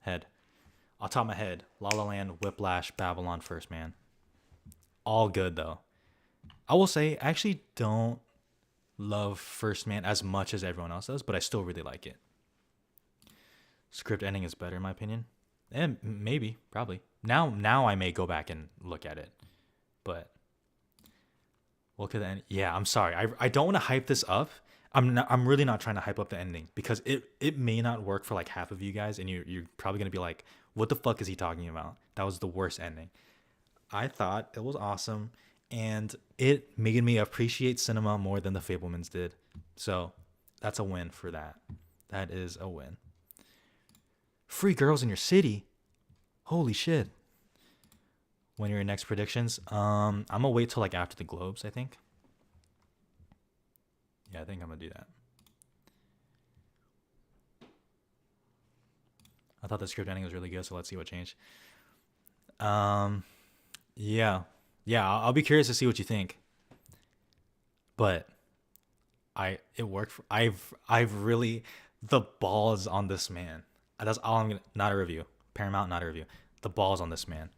Speaker 1: head. On top of my head, La La Land, Whiplash, Babylon, First Man. All good though. I will say, I actually don't love First Man as much as everyone else does, but I still really like it. Script ending is better in my opinion. And maybe, probably. Now I may go back and look at it. But look at the end. Yeah, I'm sorry. I don't want to hype this up. I'm really not trying to hype up the ending because it may not work for like half of you guys, and you're probably gonna be like, what the fuck is he talking about? That was the worst ending. I thought it was awesome, and it made me appreciate cinema more than The Fablemans did. So that's a win for that. That is a win. Free girls in your city. Holy shit. When are your next predictions? I'm gonna wait till like after the Globes, I think. Yeah, I think I'm gonna do that. I thought the script ending was really good, so let's see what changed. Yeah. I'll be curious to see what you think. But it worked. I've really, the balls on this man. That's all I'm gonna. Not a review. Paramount, not a review. The balls on this man.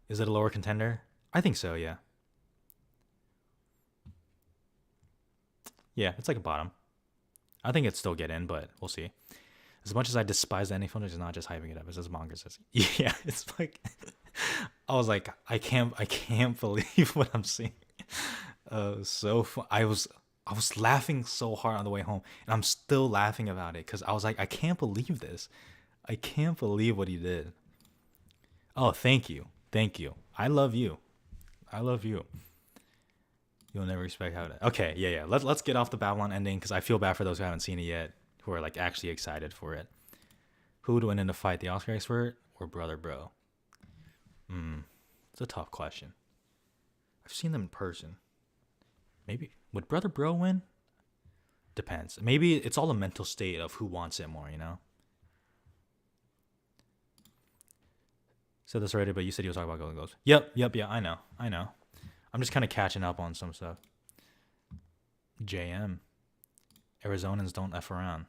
Speaker 1: Is it a lower contender? I think so. Yeah. Yeah, it's like a bottom. I think it'd still get in, but we'll see. As much as I despise the ending film, it's not just hyping it up. It's just manga says. Yeah, it's like I was like, I can't believe what I'm seeing. I was laughing so hard on the way home, and I'm still laughing about it because I was like, I can't believe this. I can't believe what he did. Oh, thank you, thank you. I love you. I love you. You'll never expect how to. Okay, yeah, yeah. Let's get off the Babylon ending because I feel bad for those who haven't seen it yet, who are like actually excited for it. Who would win in a fight, the Oscar expert or Brother Bro? It's a tough question. I've seen them in person. Maybe would Brother Bro win? Depends. Maybe it's all a mental state of who wants it more, you know? Said this already, but you said you were talking about Golden Globes. Yep, yeah, I know. I'm just kind of catching up on some stuff. JM. Arizonans don't F around.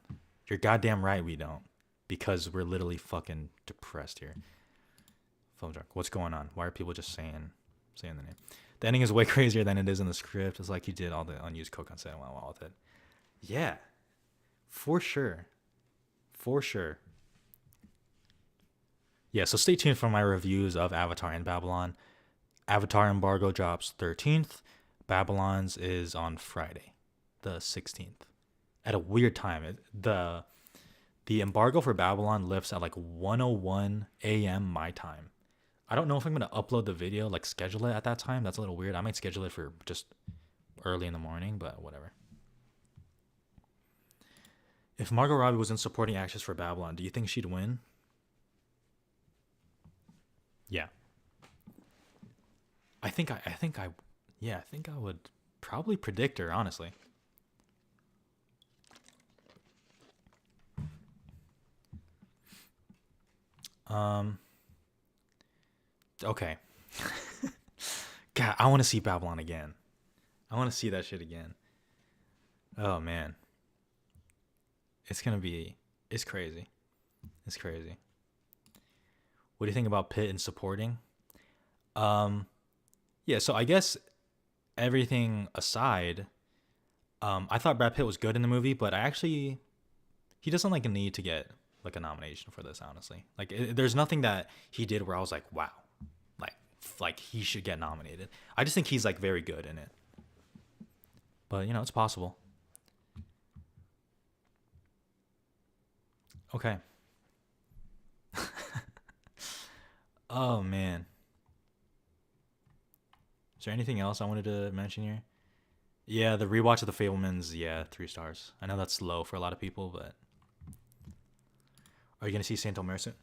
Speaker 1: You're goddamn right we don't. Because we're literally fucking depressed here. Phone drunk. What's going on? Why are people just saying the name? The ending is way crazier than it is in the script. It's like you did all the unused coke on set and went well with it. Yeah. For sure. For sure. Yeah, so stay tuned for my reviews of Avatar and Babylon. Avatar embargo drops 13th. Babylon's is on Friday, the 16th. At a weird time. The embargo for Babylon lifts at like 1:01 a.m. my time. I don't know if I'm going to upload the video, like schedule it at that time. That's a little weird. I might schedule it for just early in the morning, but whatever. If Margot Robbie was in supporting actress for Babylon, do you think she'd win? Yeah. I think I would probably predict her, honestly. Okay. God, I want to see Babylon again. I want to see that shit again. Oh man. It's crazy. It's crazy. What do you think about Pitt and supporting? Yeah, so I guess everything aside, I thought Brad Pitt was good in the movie, but he doesn't like need to get like a nomination for this, honestly. Like there's nothing that he did where I was like, wow, like he should get nominated. I just think he's like very good in it. But it's possible. Okay. Oh man. Is there anything else I wanted to mention here? Yeah, the rewatch of The Fablemans, yeah, 3 stars. I know that's low for a lot of people, but are you gonna see Saint Omer soon?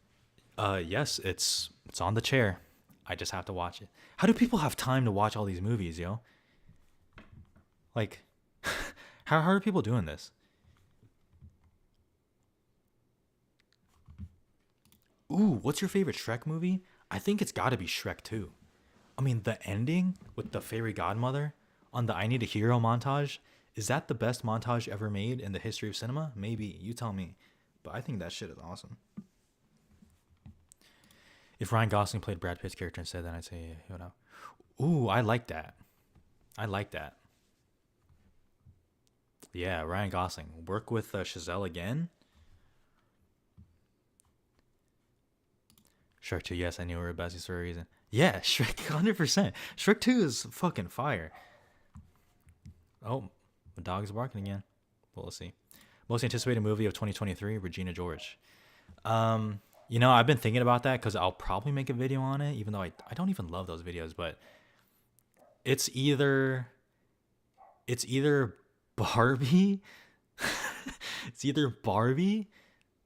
Speaker 1: Yes, it's on the chair. I just have to watch it. How do people have time to watch all these movies, yo? Like, how are people doing this? Ooh, what's your favorite Shrek movie? I think it's gotta be Shrek 2. I mean, the ending with the fairy godmother on the I Need a Hero montage, is that the best montage ever made in the history of cinema? Maybe. You tell me. But I think that shit is awesome. If Ryan Gosling played Brad Pitt's character instead, then I'd say, Ooh, I like that. I like that. Yeah, Ryan Gosling. Work with Chazelle again? Shrek 2, yes, I knew we were besties for a reason. Yeah, Shrek 100%. Shrek 2 is fucking fire. Oh, the dog's barking again. Well, let's see. Most anticipated movie of 2023, Regina George. I've been thinking about that because I'll probably make a video on it, even though I don't even love those videos, but it's either Barbie, it's either Barbie,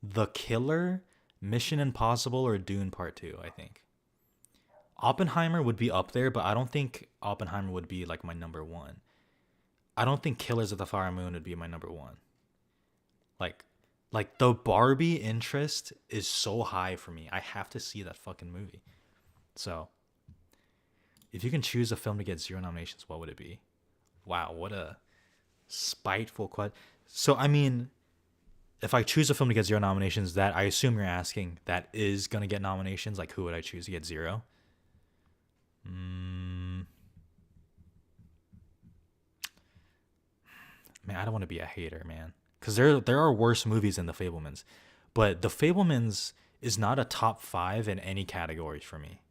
Speaker 1: The Killer, Mission Impossible, or Dune Part 2, I think. Oppenheimer would be up there, but I don't think Oppenheimer would be like my number one. I don't think Killers of the Flower Moon would be my number one. Like the Barbie interest is so high for me. I have to see that fucking movie. So, if you can choose a film to get 0 nominations, what would it be? Wow, what a spiteful question. So, I mean, if I choose a film to get 0 nominations, that I assume you're asking that is going to get nominations. Like, who would I choose to get 0? Man, I don't want to be a hater, man. Because there are worse movies than The Fablemans. But The Fablemans is not a top 5 in any category for me.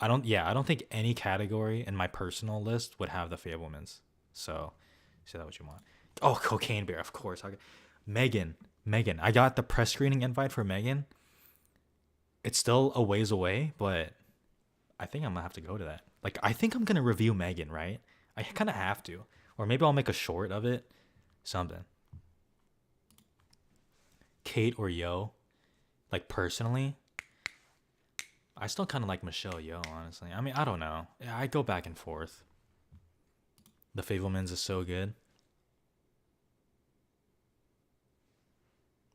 Speaker 1: I don't think any category in my personal list would have The Fablemans. So, say that what you want. Oh, Cocaine Bear, of course. Okay. Megan, Megan. I got the press screening invite for Megan. It's still a ways away, but I think I'm gonna have to go to that. Like, I think I'm gonna review Megan, right? I kind of have to, or maybe I'll make a short of it. Something. Kate or Yo, like personally, I still kind of like Michelle Yeoh, honestly. I mean, I don't know. I go back and forth. The Fablemans is so good.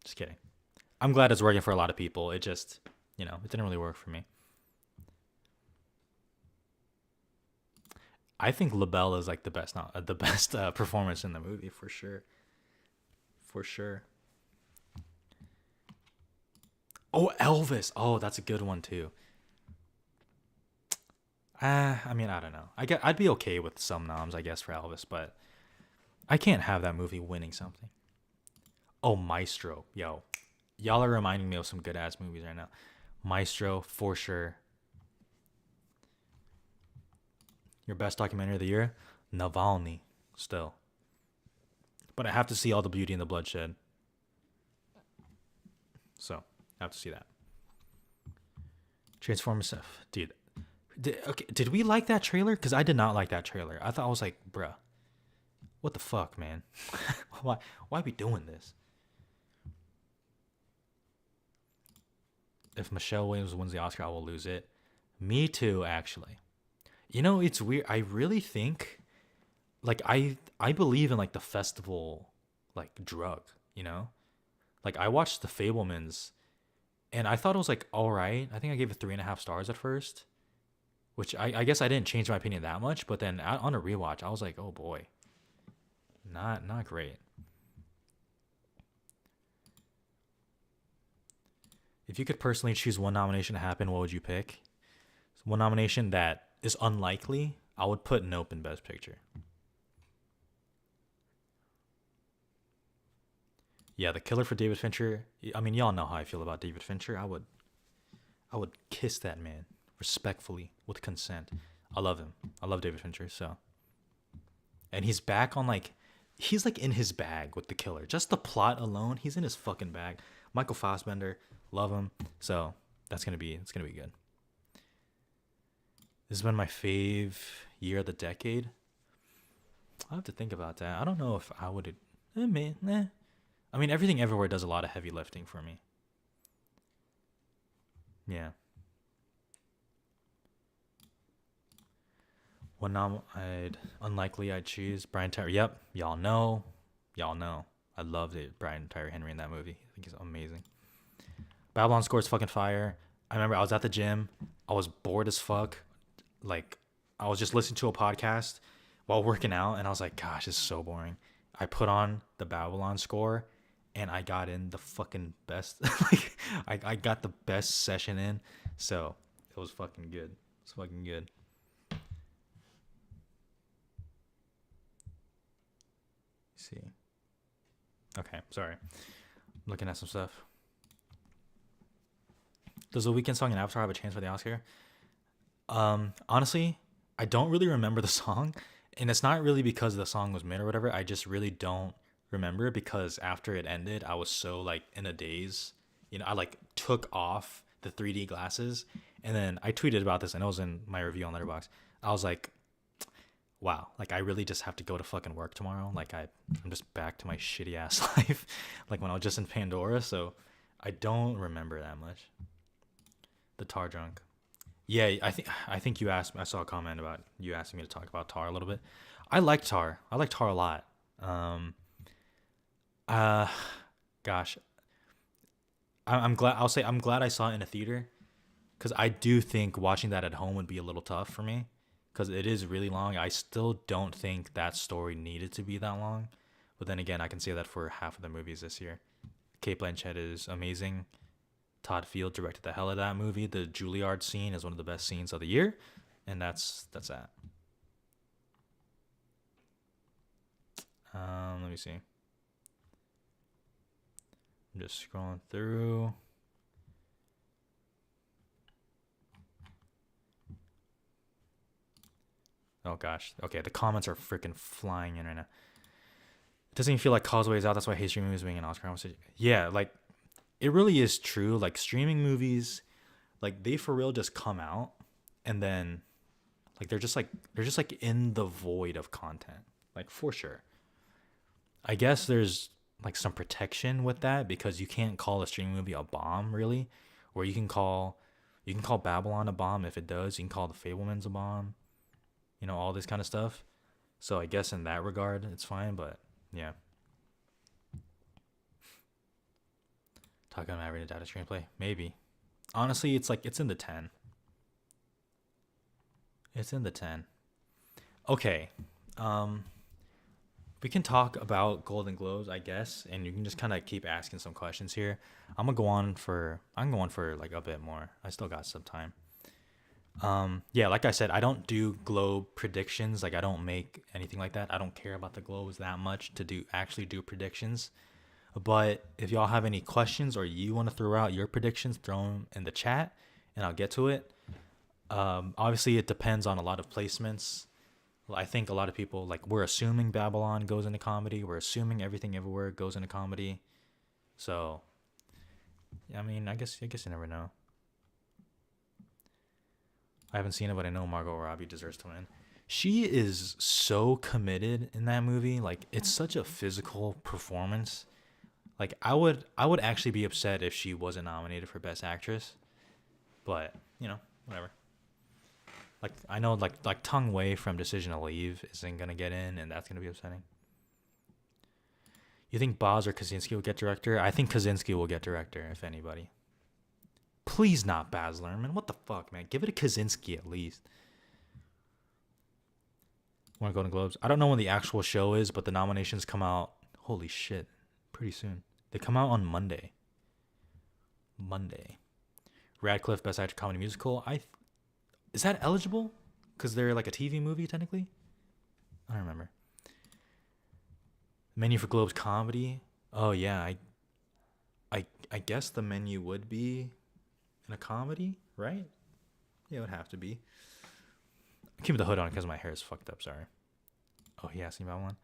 Speaker 1: Just kidding. I'm glad it's working for a lot of people. It just, it didn't really work for me. I think LaBelle is like the best, not the best performance in the movie for sure. For sure. Oh, Elvis. Oh, that's a good one too. I mean, I don't know. I'd be okay with some noms, I guess, for Elvis, but I can't have that movie winning something. Oh, Maestro. Yo, y'all are reminding me of some good ass movies right now. Maestro, for sure. Your best documentary of the year? Navalny, still. But I have to see All the Beauty and the Bloodshed. So, I have to see that. Transformers stuff. Dude, did we like that trailer? Because I did not like that trailer. I thought I was like, bruh, what the fuck, man? why are we doing this? If Michelle Williams wins the Oscar, I will lose it. Me too, actually. It's weird. I really think, like, I believe in like the festival, like drug. Like I watched The Fablemans, and I thought it was like all right. I think I gave it 3.5 stars at first, which I guess I didn't change my opinion that much. But then on a rewatch, I was like, oh boy, not great. If you could personally choose one nomination to happen, what would you pick? One nomination that is unlikely, I would put Nope in Best Picture. Yeah, The Killer for David Fincher. I mean, y'all know how I feel about David Fincher. I would kiss that man respectfully with consent. I love him. I love David Fincher. So, and he's back on he's like in his bag with The Killer. Just the plot alone, he's in his fucking bag. Michael Fassbender, love him. So it's gonna be good. This has been my fave year of the decade. I have to think about that. I don't know if I would. I mean, Everything Everywhere does a lot of heavy lifting for me. Yeah. One unlikely I'd choose Brian Tyree. Yep, y'all know. I loved it. Brian Tyree Henry in that movie. I think he's amazing. Babylon scores fucking fire. I remember I was at the gym. I was bored as fuck. Like, I was just listening to a podcast while working out, and I was like, gosh, this is so boring. I put on the Babylon score, and I got in the fucking best. I got the best session in, so it was fucking good. It's fucking good. Let's see. Okay, sorry. I'm looking at some stuff. Does the Weeknd song in Avatar have a chance for the Oscar? Honestly, I don't really remember the song, and it's not really because the song was mid or whatever. I just really don't remember because after it ended, I was so in a daze. I took off the 3D glasses, and then I tweeted about this, and it was in my review on Letterboxd. I was like, wow, I really just have to go to fucking work tomorrow. I'm just back to my shitty ass life, when I was just in Pandora. So I don't remember that much. The Tar Drunk. Yeah, I think you asked. I saw a comment about you asking me to talk about Tar a little bit. I like Tar. I like Tar a lot. Uh, Gosh, I'm glad. I'll say I'm glad I saw it in a theater, because I do think watching that at home would be a little tough for me, because it is really long. I still don't think that story needed to be that long, but then again, I can say that for half of the movies this year. Kate Blanchett is amazing. Todd Field directed the hell of that movie. The Juilliard scene is one of the best scenes of the year, and that's that. Let me see. I'm just scrolling through. Oh gosh. Okay, the comments are freaking flying in right now. It doesn't even feel like Causeway's out. That's why I hate streaming movies being an Oscar conversation. Yeah, like it really is true. Like streaming movies, like they for real just come out and then like they're just like in the void of content. Like for sure. I guess there's like some protection with that because you can't call a streaming movie a bomb really, or you can call Babylon a bomb if it does. You can call The Fablemans a bomb. All this kind of stuff. So I guess in that regard, it's fine. But yeah, talking about rated data screenplay, maybe. Honestly, it's in the 10. It's in the 10. Okay. We can talk about Golden Globes, I guess, and you can just kind of keep asking some questions here. I'm going for like a bit more. I still got some time. Yeah, like I said, I don't do Globe predictions. Like I don't make anything like that. I don't care about the Globes that much to actually do predictions. But if y'all have any questions or you want to throw out your predictions, throw them in the chat and I'll get to it. Obviously it depends on a lot of placements. I think a lot of people, like, we're assuming Babylon goes into comedy. We're assuming Everything Everywhere goes into comedy. So, I mean, I guess you never know. I haven't seen it, but I know Margot Robbie deserves to win. She is so committed in that movie. Like, it's such a physical performance. Like, I would actually be upset if she wasn't nominated for Best Actress. But, whatever. Like, I know, like Tong Wei from Decision to Leave isn't going to get in, and that's going to be upsetting. You think Boz or Kaczynski will get director? I think Kaczynski will get director, if anybody. Please not Baz Luhrmann. What the fuck, man? Give it to Kaczynski at least. Want to go to Globes? I don't know when the actual show is, but the nominations come out, holy shit, pretty soon. They come out on Monday. Radcliffe, Best Actor Comedy Musical. Is that eligible? Because they're like a TV movie, technically? I don't remember. Menu for Globes Comedy. Oh, yeah. I guess the menu would be in a comedy, right? Yeah, it would have to be. I'm keeping the hood on because my hair is fucked up, sorry. Oh, yeah, seen Babylon?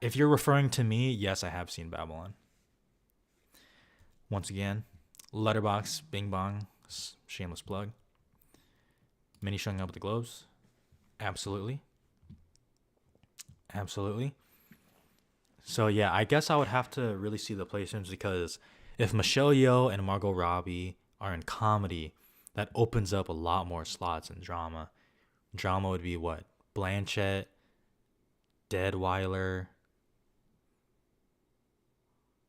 Speaker 1: If you're referring to me, yes, I have seen Babylon. Once again, Letterboxd, Bing Bong, shameless plug. Many showing up at the Globes? Absolutely. So yeah, I guess I would have to really see the placements because if Michelle Yeoh and Margot Robbie are in comedy, that opens up a lot more slots in drama. Drama would be what? Blanchett, Deadweiler,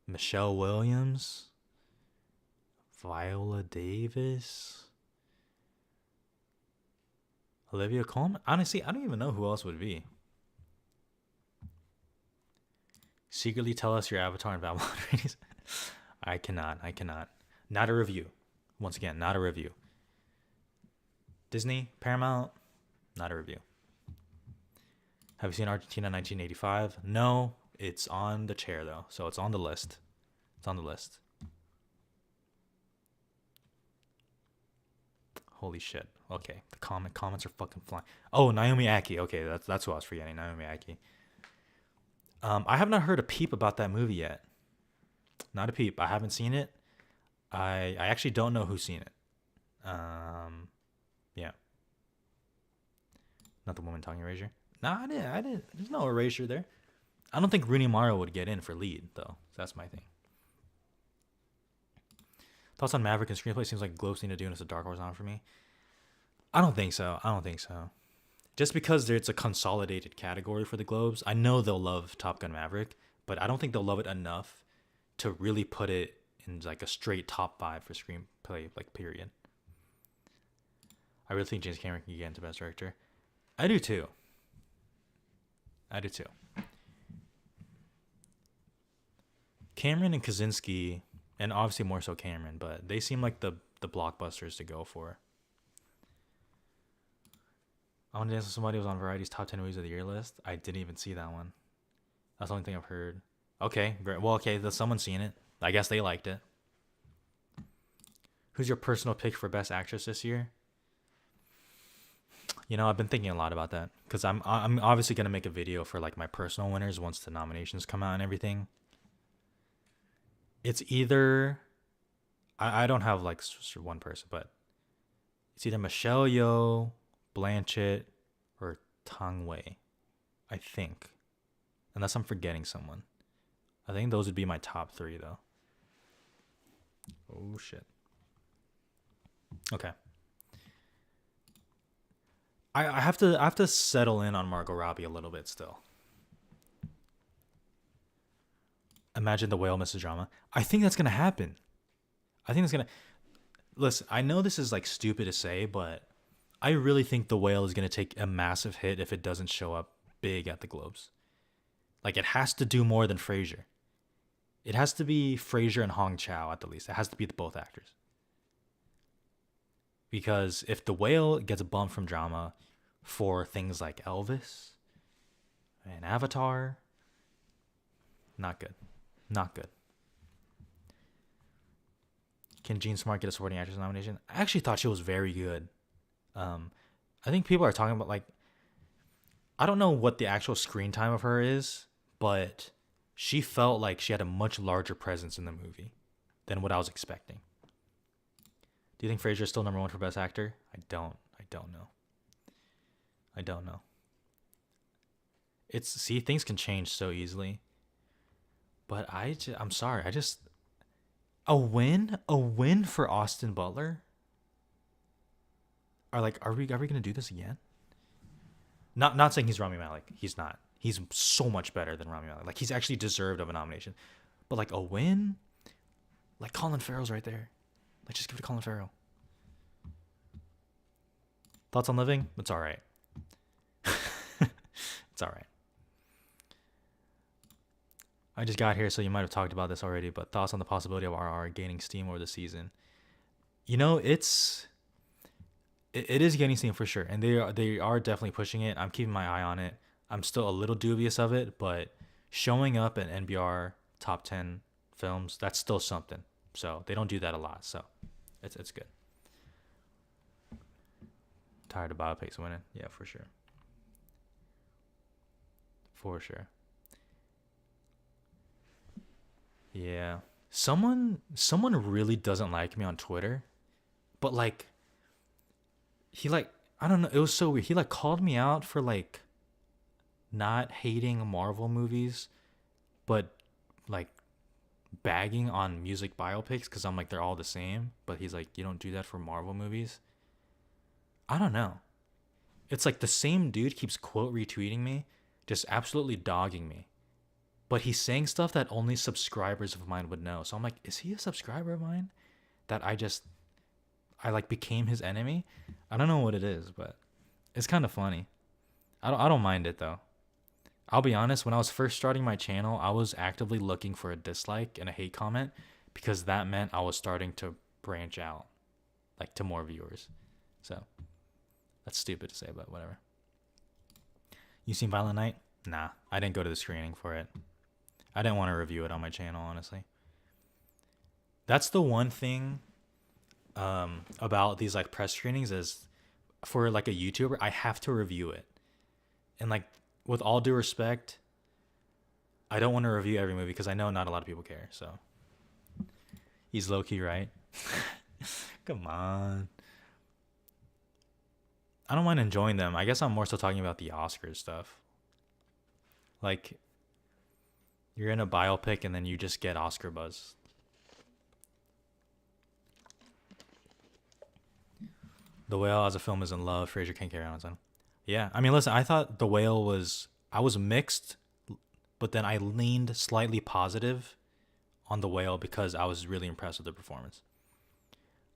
Speaker 1: Michelle Williams, Viola Davis, Olivia Colman? Honestly, I don't even know who else would be. Secretly tell us your Avatar and Babylon ratings. I cannot. Not a review. Once again, not a review. Disney, Paramount, not a review. Have you seen Argentina 1985? No, it's on the chair though, so it's on the list. Holy shit. Okay, the comments are fucking flying. Oh, Naomi Ackie. Okay, that's who I was forgetting. Naomi Ackie. I have not heard a peep about that movie yet. Not a peep. I haven't seen it. I actually don't know who's seen it. Yeah. Not the woman talking erasure. Nah, I didn't. There's no erasure there. I don't think Rooney Mara would get in for lead though. So that's my thing. Thoughts on Maverick and screenplay? Seems like Globes need to do, and it's a dark horse on for me. I don't think so. Just because it's a consolidated category for the Globes, I know they'll love Top Gun Maverick, but I don't think they'll love it enough to really put it in like a straight top 5 for screenplay, like period. I really think James Cameron can get into Best Director. I do too. Cameron and Kaczynski, and obviously more so Cameron, but they seem like the blockbusters to go for. I Want to Dance with Somebody was on Variety's top 10 movies of the year list. I didn't even see that one. That's the only thing I've heard. Okay, great. Well, okay, someone's seen it. I guess they liked it. Who's your personal pick for Best Actress this year? You know, I've been thinking a lot about that because I'm obviously gonna make a video for like my personal winners once the nominations come out and everything. It's either I don't have like one person, but it's either Michelle Yeoh, Blanchett, or Tang Wei, I think, unless I'm forgetting someone. I think those would be my top three though. Oh shit. Okay. I have to settle in on Margot Robbie a little bit still. Imagine the whale misses drama. I think that's gonna happen. I think it's gonna listen, I know this is like stupid to say, but I really think the whale is gonna take a massive hit if it doesn't show up big at the Globes. Like it has to do more than Frasier. It has to be Frasier and Hong Chow at the least. It has to be both actors. Because if the whale gets bumped from drama for things like Elvis and Avatar, not good. Not good. Can Jean Smart get a supporting actress nomination? I actually thought she was very good. I think people are talking about like, I don't know what the actual screen time of her is, but she felt like she had a much larger presence in the movie than what I was expecting. Do you think Frasier is still number one for Best Actor? I don't know. I don't know. See, things can change so easily. But I'm sorry. A win for Austin Butler? Are we gonna do this again? Not saying he's Rami Malek. He's not. He's so much better than Rami Malek. Like he's actually deserved of a nomination. But like a win? Like Colin Farrell's right there. Like just give it to Colin Farrell. Thoughts on Living? It's all right. It's all right. I just got here, so you might have talked about this already, but thoughts on the possibility of RR gaining steam over the season? You know, it is gaining steam for sure, and they are definitely pushing it. I'm keeping my eye on it. I'm still a little dubious of it, but showing up in NBR top 10 films, that's still something. So they don't do that a lot, so it's good. Tired of biopics winning? Yeah, for sure. For sure. Yeah. Someone really doesn't like me on Twitter, but like he like I don't know, it was so weird. He like called me out for like not hating Marvel movies, but like bagging on music biopics because I'm like they're all the same. But he's like, you don't do that for Marvel movies. I don't know. It's like the same dude keeps quote retweeting me, just absolutely dogging me. But he's saying stuff that only subscribers of mine would know. So I'm like, is he a subscriber of mine? That I like became his enemy? I don't know what it is, but it's kind of funny. I don't mind it though. I'll be honest, when I was first starting my channel, I was actively looking for a dislike and a hate comment because that meant I was starting to branch out like to more viewers. So that's stupid to say, but whatever. You seen Violent Night? Nah, I didn't go to the screening for it. I didn't want to review it on my channel, honestly. That's the one thing about these like press screenings is for like a YouTuber, I have to review it. And like with all due respect, I don't want to review every movie because I know not a lot of people care. So he's low key right. Come on. I don't mind enjoying them. I guess I'm more so talking about the Oscars stuff. Like you're in a biopic and then you just get Oscar buzz. The Whale as a film is in love. Frasier can't carry on his own. Yeah, I mean, listen, I thought The Whale I was mixed, but then I leaned slightly positive on The Whale because I was really impressed with the performance.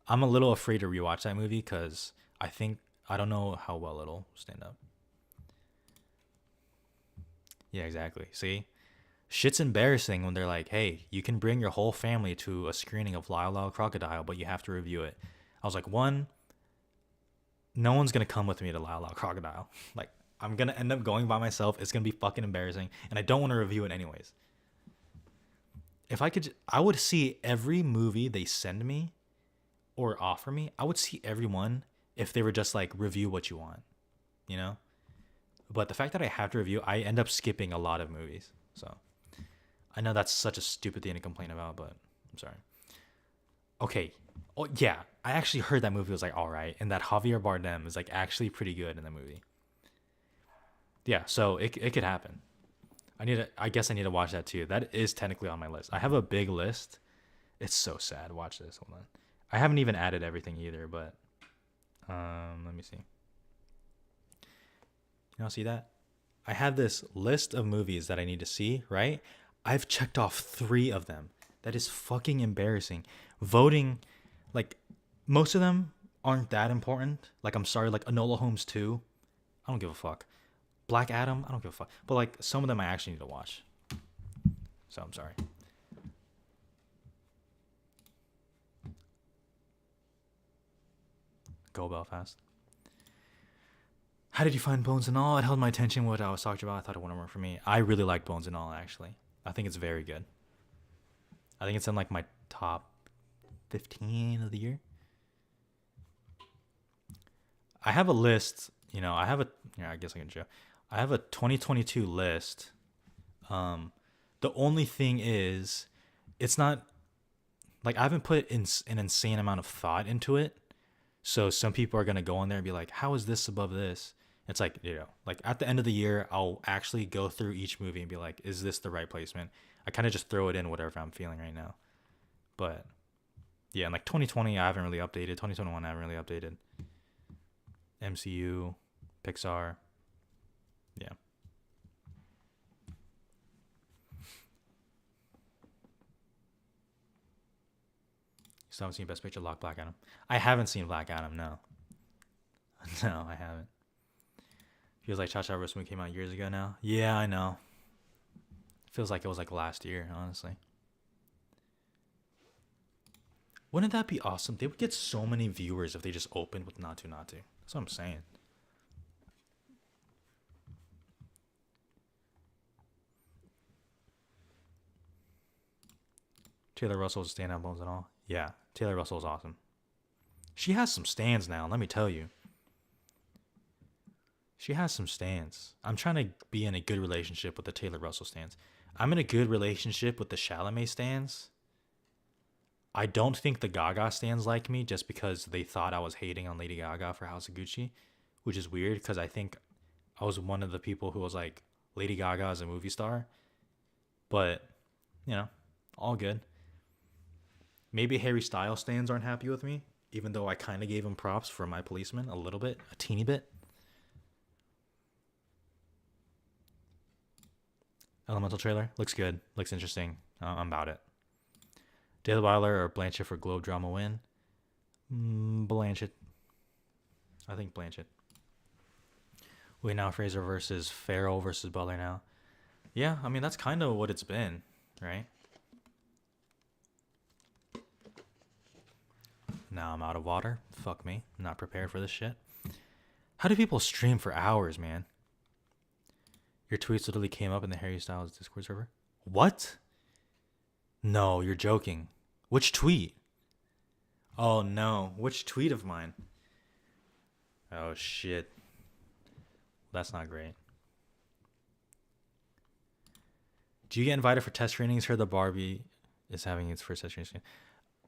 Speaker 1: I'm a little afraid to rewatch that movie because I don't know how well it'll stand up. Yeah, exactly. See? Shit's embarrassing when they're like, hey, you can bring your whole family to a screening of Lyle Lyle Crocodile, but you have to review it. I was like, one, no one's going to come with me to Lyle Lyle Crocodile. Like, I'm going to end up going by myself. It's going to be fucking embarrassing, and I don't want to review it anyways. If I could, I would see every movie they send me or offer me. I would see every one if they were just like review what you want, you know. But the fact that I have to review, I end up skipping a lot of movies. So I know that's such a stupid thing to complain about, but I'm sorry. Okay. Oh yeah, I actually heard that movie was like all right, and that Javier Bardem is like actually pretty good in the movie. Yeah, so it could happen. I guess I need to watch that too. That is technically on my list. I have a big list. It's so sad. Watch this. Hold on. I haven't even added everything either, but let me see. You all see that? I have this list of movies that I need to see, right? I've checked off 3 of them. That is fucking embarrassing. Voting, like, most of them aren't that important. Like, I'm sorry, like Enola Holmes 2. I don't give a fuck. Black Adam, I don't give a fuck. But, like, some of them I actually need to watch. So, I'm sorry. Go Belfast. How did you find Bones and All? It held my attention what I was talking about. I thought it wouldn't work for me. I really like Bones and All, actually. I think it's very good. I think it's in like my top 15 of the year. I have a list, I guess I can show. I have a 2022 list. The only thing is, it's not, like, I haven't put in an insane amount of thought into it. So some people are going to go on there and be like, how is this above this? It's like, like at the end of the year, I'll actually go through each movie and be like, is this the right placement? I kind of just throw it in whatever I'm feeling right now. But yeah, and like 2020, I haven't really updated. 2021, I haven't really updated. MCU, Pixar. Yeah. Still haven't seen Best Picture. Lock Black Adam. I haven't seen Black Adam, no. No, I haven't. Feels like Cha Cha Roast movie came out years ago now. Yeah, I know. Feels like it was like last year, honestly. Wouldn't that be awesome? They would get so many viewers if they just opened with Natu Natu. That's what I'm saying. Taylor Russell's standout Bones and All. Yeah, Taylor Russell is awesome. She has some stands now, let me tell you. She has some stands. I'm trying to be in a good relationship with the Taylor Russell stands. I'm in a good relationship with the Chalamet stands. I don't think the Gaga stands like me just because they thought I was hating on Lady Gaga for House of Gucci, which is weird because I think I was one of the people who was like, Lady Gaga is a movie star. But, all good. Maybe Harry Styles stands aren't happy with me, even though I kind of gave him props for My Policeman a little bit, a teeny bit. Elemental trailer looks good, looks interesting. I'm about it. Daily Wilder or Blanchett for Globe Drama win? Blanchett. I think Blanchett. Wait now, Fraser versus Farrell versus Butler now. Yeah, I mean that's kind of what it's been, right? Now I'm out of water. Fuck me. I'm not prepared for this shit. How do people stream for hours, man? Your tweets literally came up in the Harry Styles Discord server. What? No, you're joking. Which tweet? Oh no, which tweet of mine? Oh shit. That's not great. Do you get invited for test screenings? Heard the Barbie is having its first test screening.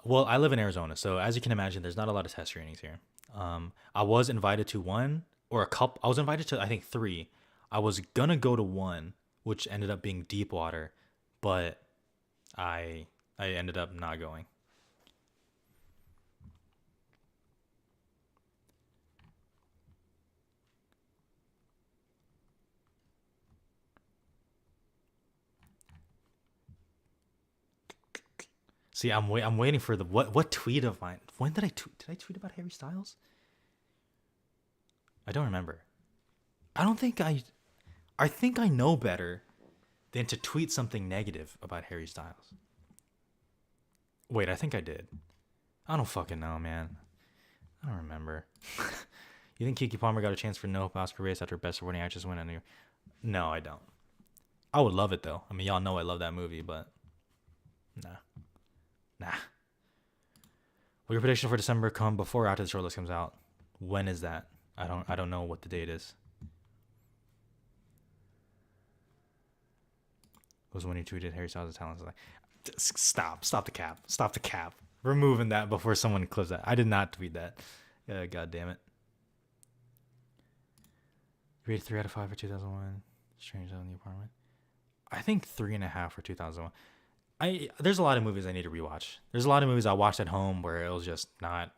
Speaker 1: Well, I live in Arizona, so as you can imagine, there's not a lot of test screenings here. I was invited to one or a couple. I was invited to, I think, 3. I was gonna go to one, which ended up being Deepwater, but I ended up not going. See, I'm waiting for the what tweet of mine. When did I tweet? Did I tweet about Harry Styles? I don't remember. I don't think I think I know better than to tweet something negative about Harry Styles. Wait, I think I did. I don't fucking know, man. I don't remember. You think Keke Palmer got a chance for no Oscar race after Best Supporting Actress win? No, I don't. I would love it though. I mean, y'all know I love that movie, but Nah. Nah. Will your prediction for December come before or after the shortlist comes out? When is that? I don't know what the date is. Was when you tweeted Harry Styles' talents. Like, stop the cap. Removing that before someone clips that. I did not tweet that. God damn it. Rated 3 out of 5 for 2001. Strange Out in the Apartment. I think 3.5 for 2001. There's a lot of movies I need to rewatch. There's a lot of movies I watched at home where it was just not,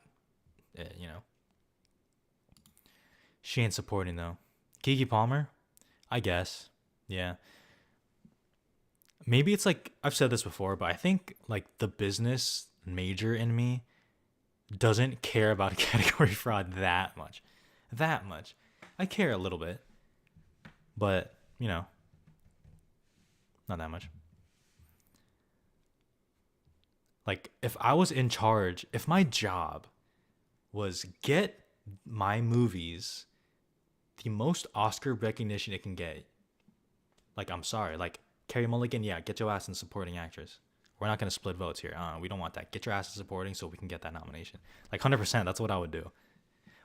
Speaker 1: you know. She ain't supporting though. Keke Palmer, I guess. Yeah. Maybe it's like I've said this before, but I think like the business major in me doesn't care about category fraud that much. That much. I care a little bit, but you know, not that much. Like if I was in charge, if my job was get my movies the most Oscar recognition it can get, like I'm sorry, like Carey Mulligan, yeah, get your ass in supporting actress. We're not gonna split votes here. We don't want that. Get your ass in supporting so we can get that nomination. Like 100%, that's what I would do.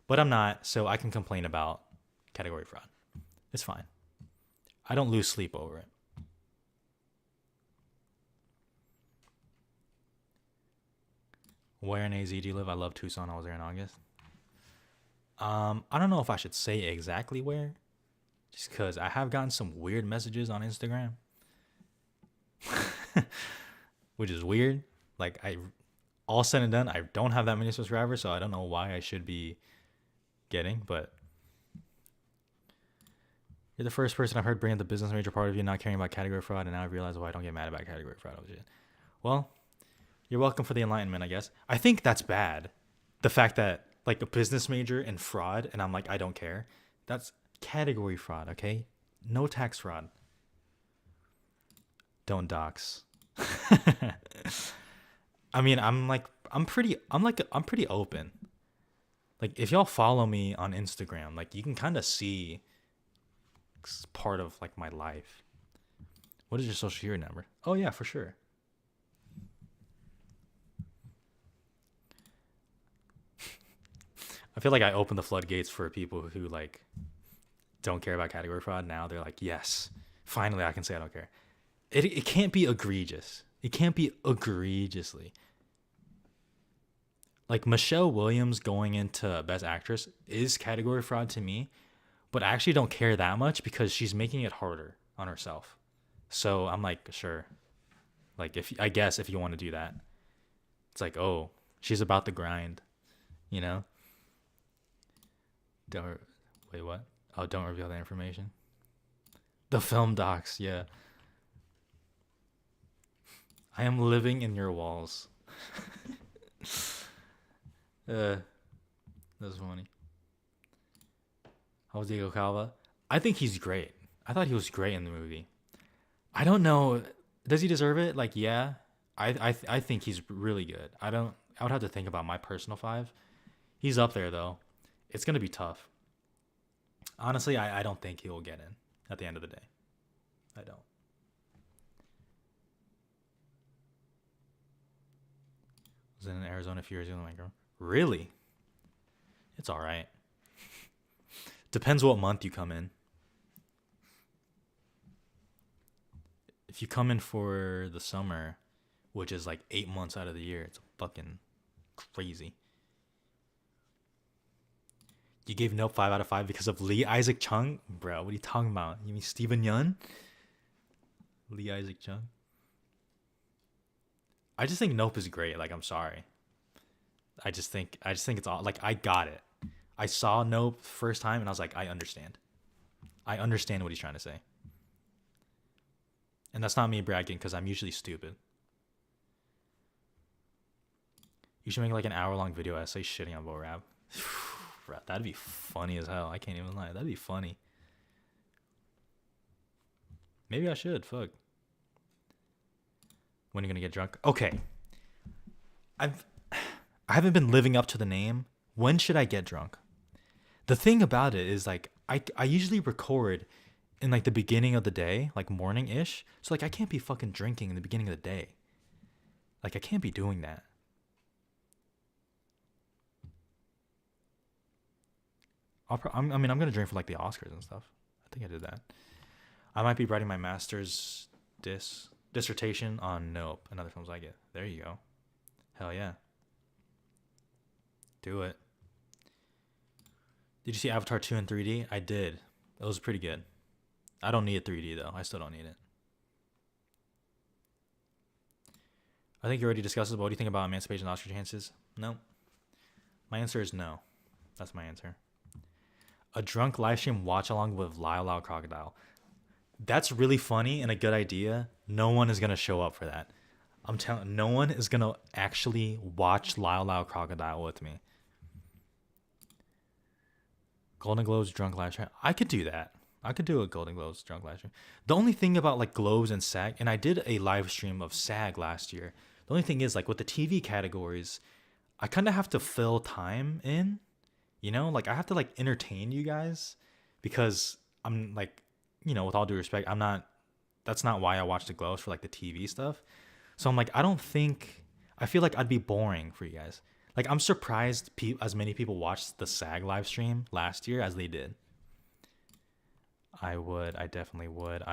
Speaker 1: But I'm not, so I can complain about category fraud. It's fine. I don't lose sleep over it. Where in AZ do you live? I love Tucson. I was there in August. I don't know if I should say exactly where, just because I have gotten some weird messages on Instagram, which is weird. Like all said and done, I don't have that many subscribers, so I don't know why I should be getting, but you're the first person I've heard bring up the business major part of you not caring about category fraud, and now I realize why I don't get mad about category fraud. Oh shit. Well, you're welcome for the enlightenment, I guess. I think that's bad. The fact that like a business major in fraud, and I'm like, I don't care. That's category fraud, okay? No tax fraud. Don't dox. I mean, I'm pretty open. Like if y'all follow me on Instagram, like you can kind of see part of like my life. What is your social security number? Oh yeah, for sure. I feel like I opened the floodgates for people who like don't care about category fraud. Now they're like, yes, finally I can say I don't care. It can't be egregious. It can't be egregiously. Like Michelle Williams going into Best Actress is category fraud to me, but I actually don't care that much because she's making it harder on herself. So I'm like, sure. Like if you want to do that, it's like, oh, she's about the grind, you know? Wait, what? Oh, don't reveal that information. The film docs, yeah. I am living in your walls. That's funny. How was Diego Calva? I think he's great. I thought he was great in the movie. I don't know. Does he deserve it? Like, yeah. I think he's really good. I would have to think about my personal 5. He's up there though. It's gonna be tough. Honestly, I don't think he will get in at the end of the day. I don't. Was in Arizona a few years ago. My girl. Really? It's all right. Depends what month you come in. If you come in for the summer, which is like 8 months out of the year, it's fucking crazy. You gave Nope 5 out of 5 because of Lee Isaac Chung? Bro, what are you talking about? You mean Steven Yeun? Lee Isaac Chung? I just think Nope is great. Like, I'm sorry. I just think it's all like I got it. I saw Nope first time and I was like, I understand. I understand what he's trying to say. And that's not me bragging because I'm usually stupid. You should make like an hour-long video essay shitting on Bo Rap. That'd be funny as hell. I can't even lie. That'd be funny. Maybe I should. Fuck. When are you gonna get drunk? Okay. I haven't been living up to the name. When should I get drunk? The thing about it is like I usually record in like the beginning of the day, like morning-ish. So like I can't be fucking drinking in the beginning of the day. Like, I can't be doing that. I mean, I'm gonna drink for like the Oscars and stuff. I think I did that. I might be writing my master's dissertation on Nope and other films like it. There you go. Hell yeah. Do it. Did you see Avatar 2 in 3D? I did. It was pretty good. I don't need a 3D though. I still don't need it. I think you already discussed it, but what do you think about Emancipation Oscar chances? No. My answer is no. That's my answer. A drunk live stream watch along with Lyle Lyle Crocodile. That's really funny and a good idea. No one is gonna show up for that. I'm telling. No one is gonna actually watch Lyle Lyle Crocodile with me. Golden Globes drunk live stream. I could do that. I could do a Golden Globes drunk live stream. The only thing about like Globes and SAG, and I did a live stream of SAG last year. The only thing is like with the TV categories, I kind of have to fill time in. You know, like I have to like entertain you guys because I'm like, you know, with all due respect, that's not why I watch the Globes for like the TV stuff. So I'm like, I feel like I'd be boring for you guys. Like I'm surprised as many people watched the SAG live stream last year as they did. I definitely would.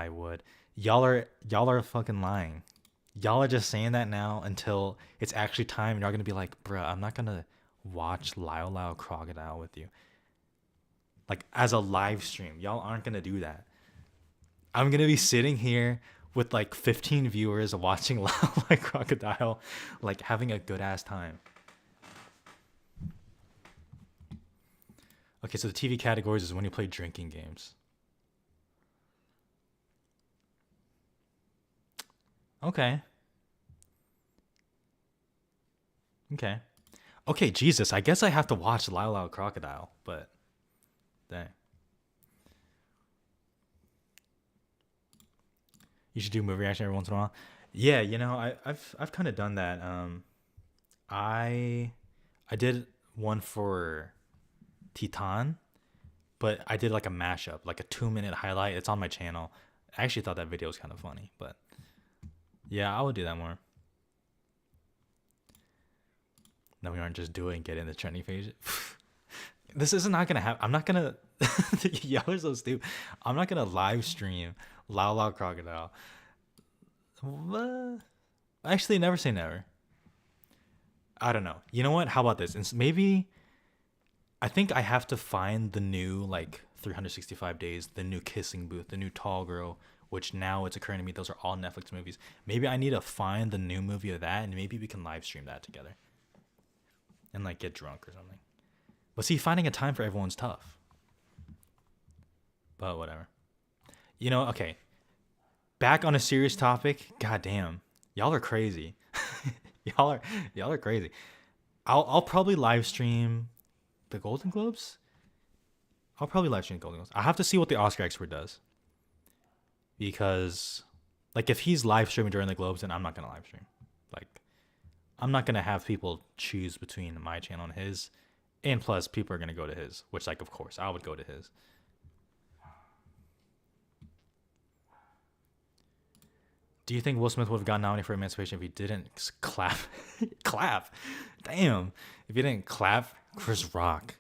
Speaker 1: Y'all are fucking lying. Y'all are just saying that now until it's actually time and y'all gonna be like, bruh, I'm not gonna watch Lyle Lyle Crocodile with you. Like as a live stream. Y'all aren't gonna do that. I'm gonna be sitting here with like 15 viewers watching Lyle Lyle Crocodile, like having a good ass time. Okay, so the TV categories is when you play drinking games. Okay. Okay, Jesus. I guess I have to watch Lyle Lyle Crocodile, but dang. You should do movie reaction every once in a while. Yeah, you know, I've kind of done that. I I did one for Titan, but I did like a mashup, like a 2 minute highlight. It's on my channel. I actually thought that video was kind of funny, but yeah, I would do that more. No, we aren't just doing get in the trending page. This is not gonna happen. I'm not gonna. Y'all are so stupid. I'm not gonna live stream Lao Lao Crocodile. What? Actually, never say never. I don't know. You know what? How about this? Maybe I think I have to find the new like 365 days, the new Kissing Booth, the new Tall Girl, which now it's occurring to me those are all Netflix movies. Maybe I need to find the new movie of that, and maybe we can live stream that together, and like get drunk or something. But see, finding a time for everyone's tough. But whatever. You know, okay. Back on a serious topic. God damn, y'all are crazy. y'all are crazy. I'll probably live stream the Golden Globes. I'll probably live stream the Golden Globes. I have to see what the Oscar expert does. Because like if he's live streaming during the Globes, then I'm not gonna live stream. Like I'm not gonna have people choose between my channel and his. And plus people are gonna go to his, which like of course I would go to his. Do you think Will Smith would have gotten nominated for Emancipation if he didn't clap? Clap? Damn. If he didn't clap Chris Rock.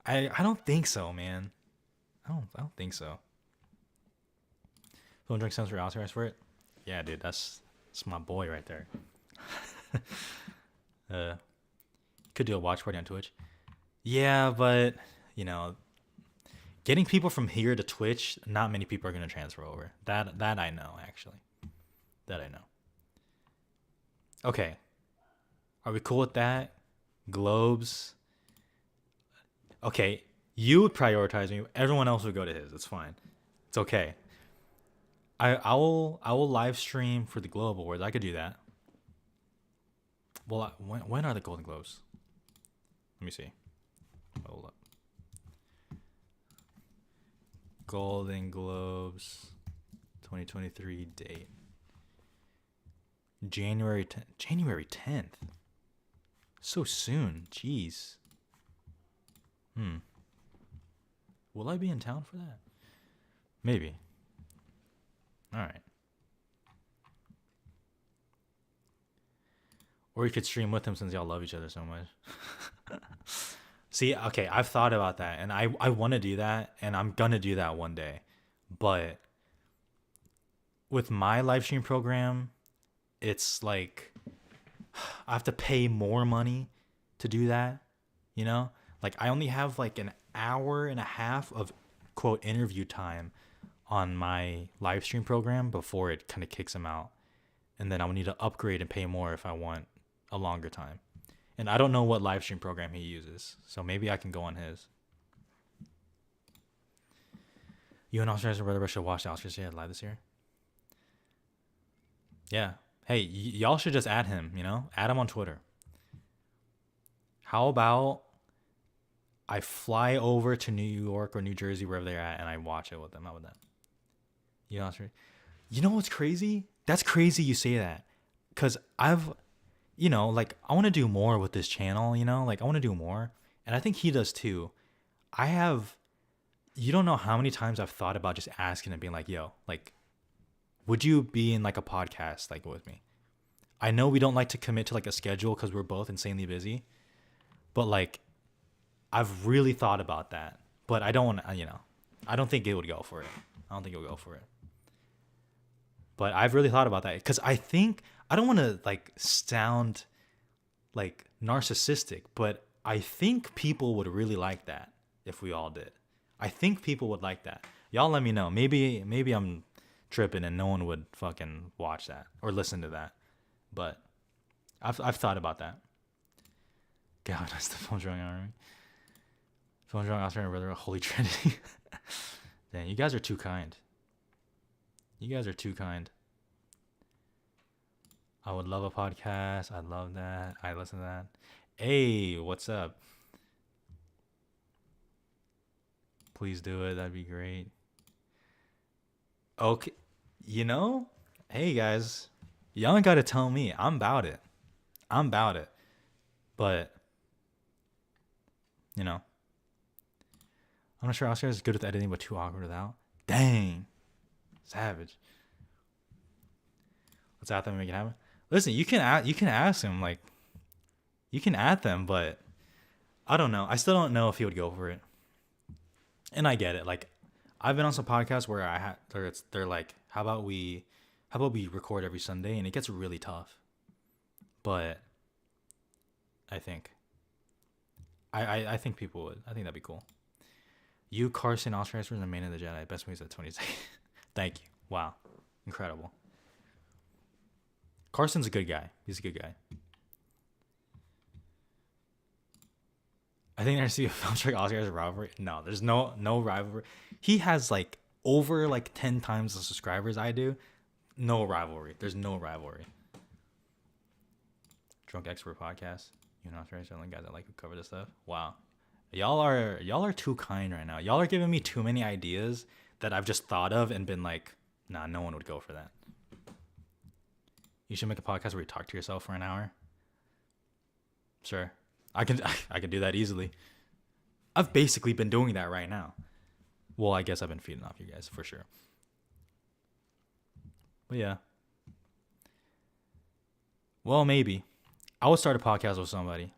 Speaker 1: I don't think so, man. I don't think so. Don't drink sense for Oscars for it? Yeah, dude, that's my boy right there. Could do a watch party on Twitch. Yeah, but you know, getting people from here to Twitch, not many people are gonna transfer over. That I know actually. That I know. Okay. Are we cool with that? Globes. Okay. You would prioritize me. Everyone else would go to his. It's fine. It's okay. I will live stream for the Globe Awards. I could do that. Well, when are the Golden Globes? Let me see. Hold up. Golden Globes 2023 date. January 10th. So soon. Jeez. Will I be in town for that? Maybe. All right. Or you could stream with him since y'all love each other so much. See, okay, I've thought about that, and I want to do that, and I'm gonna do that one day. But with my live stream program, it's like I have to pay more money to do that. You know, like I only have like an hour and a half of quote interview time on my live stream program before it kind of kicks them out, and then I would need to upgrade and pay more if I want a longer time. And I don't know what live stream program he uses, so maybe I can go on his. You and Australia's brother should watch the Australia live this year. Yeah. Hey, y'all should just add him. You know, add him on Twitter. How about I fly over to New York or New Jersey, wherever they're at, and I watch it with them? How about that? You know, you know what's crazy? That's crazy you say that. Because you know, like, I want to do more with this channel, you know? Like, I want to do more. And I think he does too. You don't know how many times I've thought about just asking and being like, yo, like, would you be in like a podcast like with me? I know we don't like to commit to like a schedule because we're both insanely busy. But like, I've really thought about that. But I don't want to, you know, I don't think it would go for it. I don't think it would go for it. But I've really thought about that because I think I don't want to like sound like narcissistic, but I think people would really like that if we all did. I think people would like that. Y'all let me know. Maybe I'm tripping and no one would fucking watch that or listen to that. But I've thought about that. God, that's the phone drawing army. Phone drawing Australian brother, Holy Trinity. Dang, you guys are too kind. You guys are too kind. I would love a podcast. I love that. I listen to that. Hey, what's up? Please do it. That'd be great. Okay. You know, hey guys, y'all ain't got to tell me. I'm about it. But, you know, I'm not sure Oscar is good with editing, but too awkward without. Dang. Savage. Let's add them and make it happen. Listen, you can ask him, like, you can add them, but I don't know. I still don't know if he would go for it. And I get it. Like, I've been on some podcasts where they're like, how about we record every Sunday, and it gets really tough. But I think people would. I think that'd be cool. You, Carson, Ostriker, and the Man of the Jedi. Best movies of 2020. Thank you. Wow. Incredible. Carson's a good guy. He's a good guy. I think there's a film like Oscar's rivalry. No, there's no rivalry. He has like over like 10 times the subscribers I do. No rivalry. There's no rivalry. Drunk Expert Podcast. You know, Australians are the guys that like to cover this stuff. Wow. Y'all are too kind right now. Y'all are giving me too many ideas that I've just thought of and been like, nah, no one would go for that. You should make a podcast where you talk to yourself for an hour. Sure. I can do that easily. I've basically been doing that right now. Well, I guess I've been feeding off you guys for sure. But yeah. Well, maybe. I would start a podcast with somebody.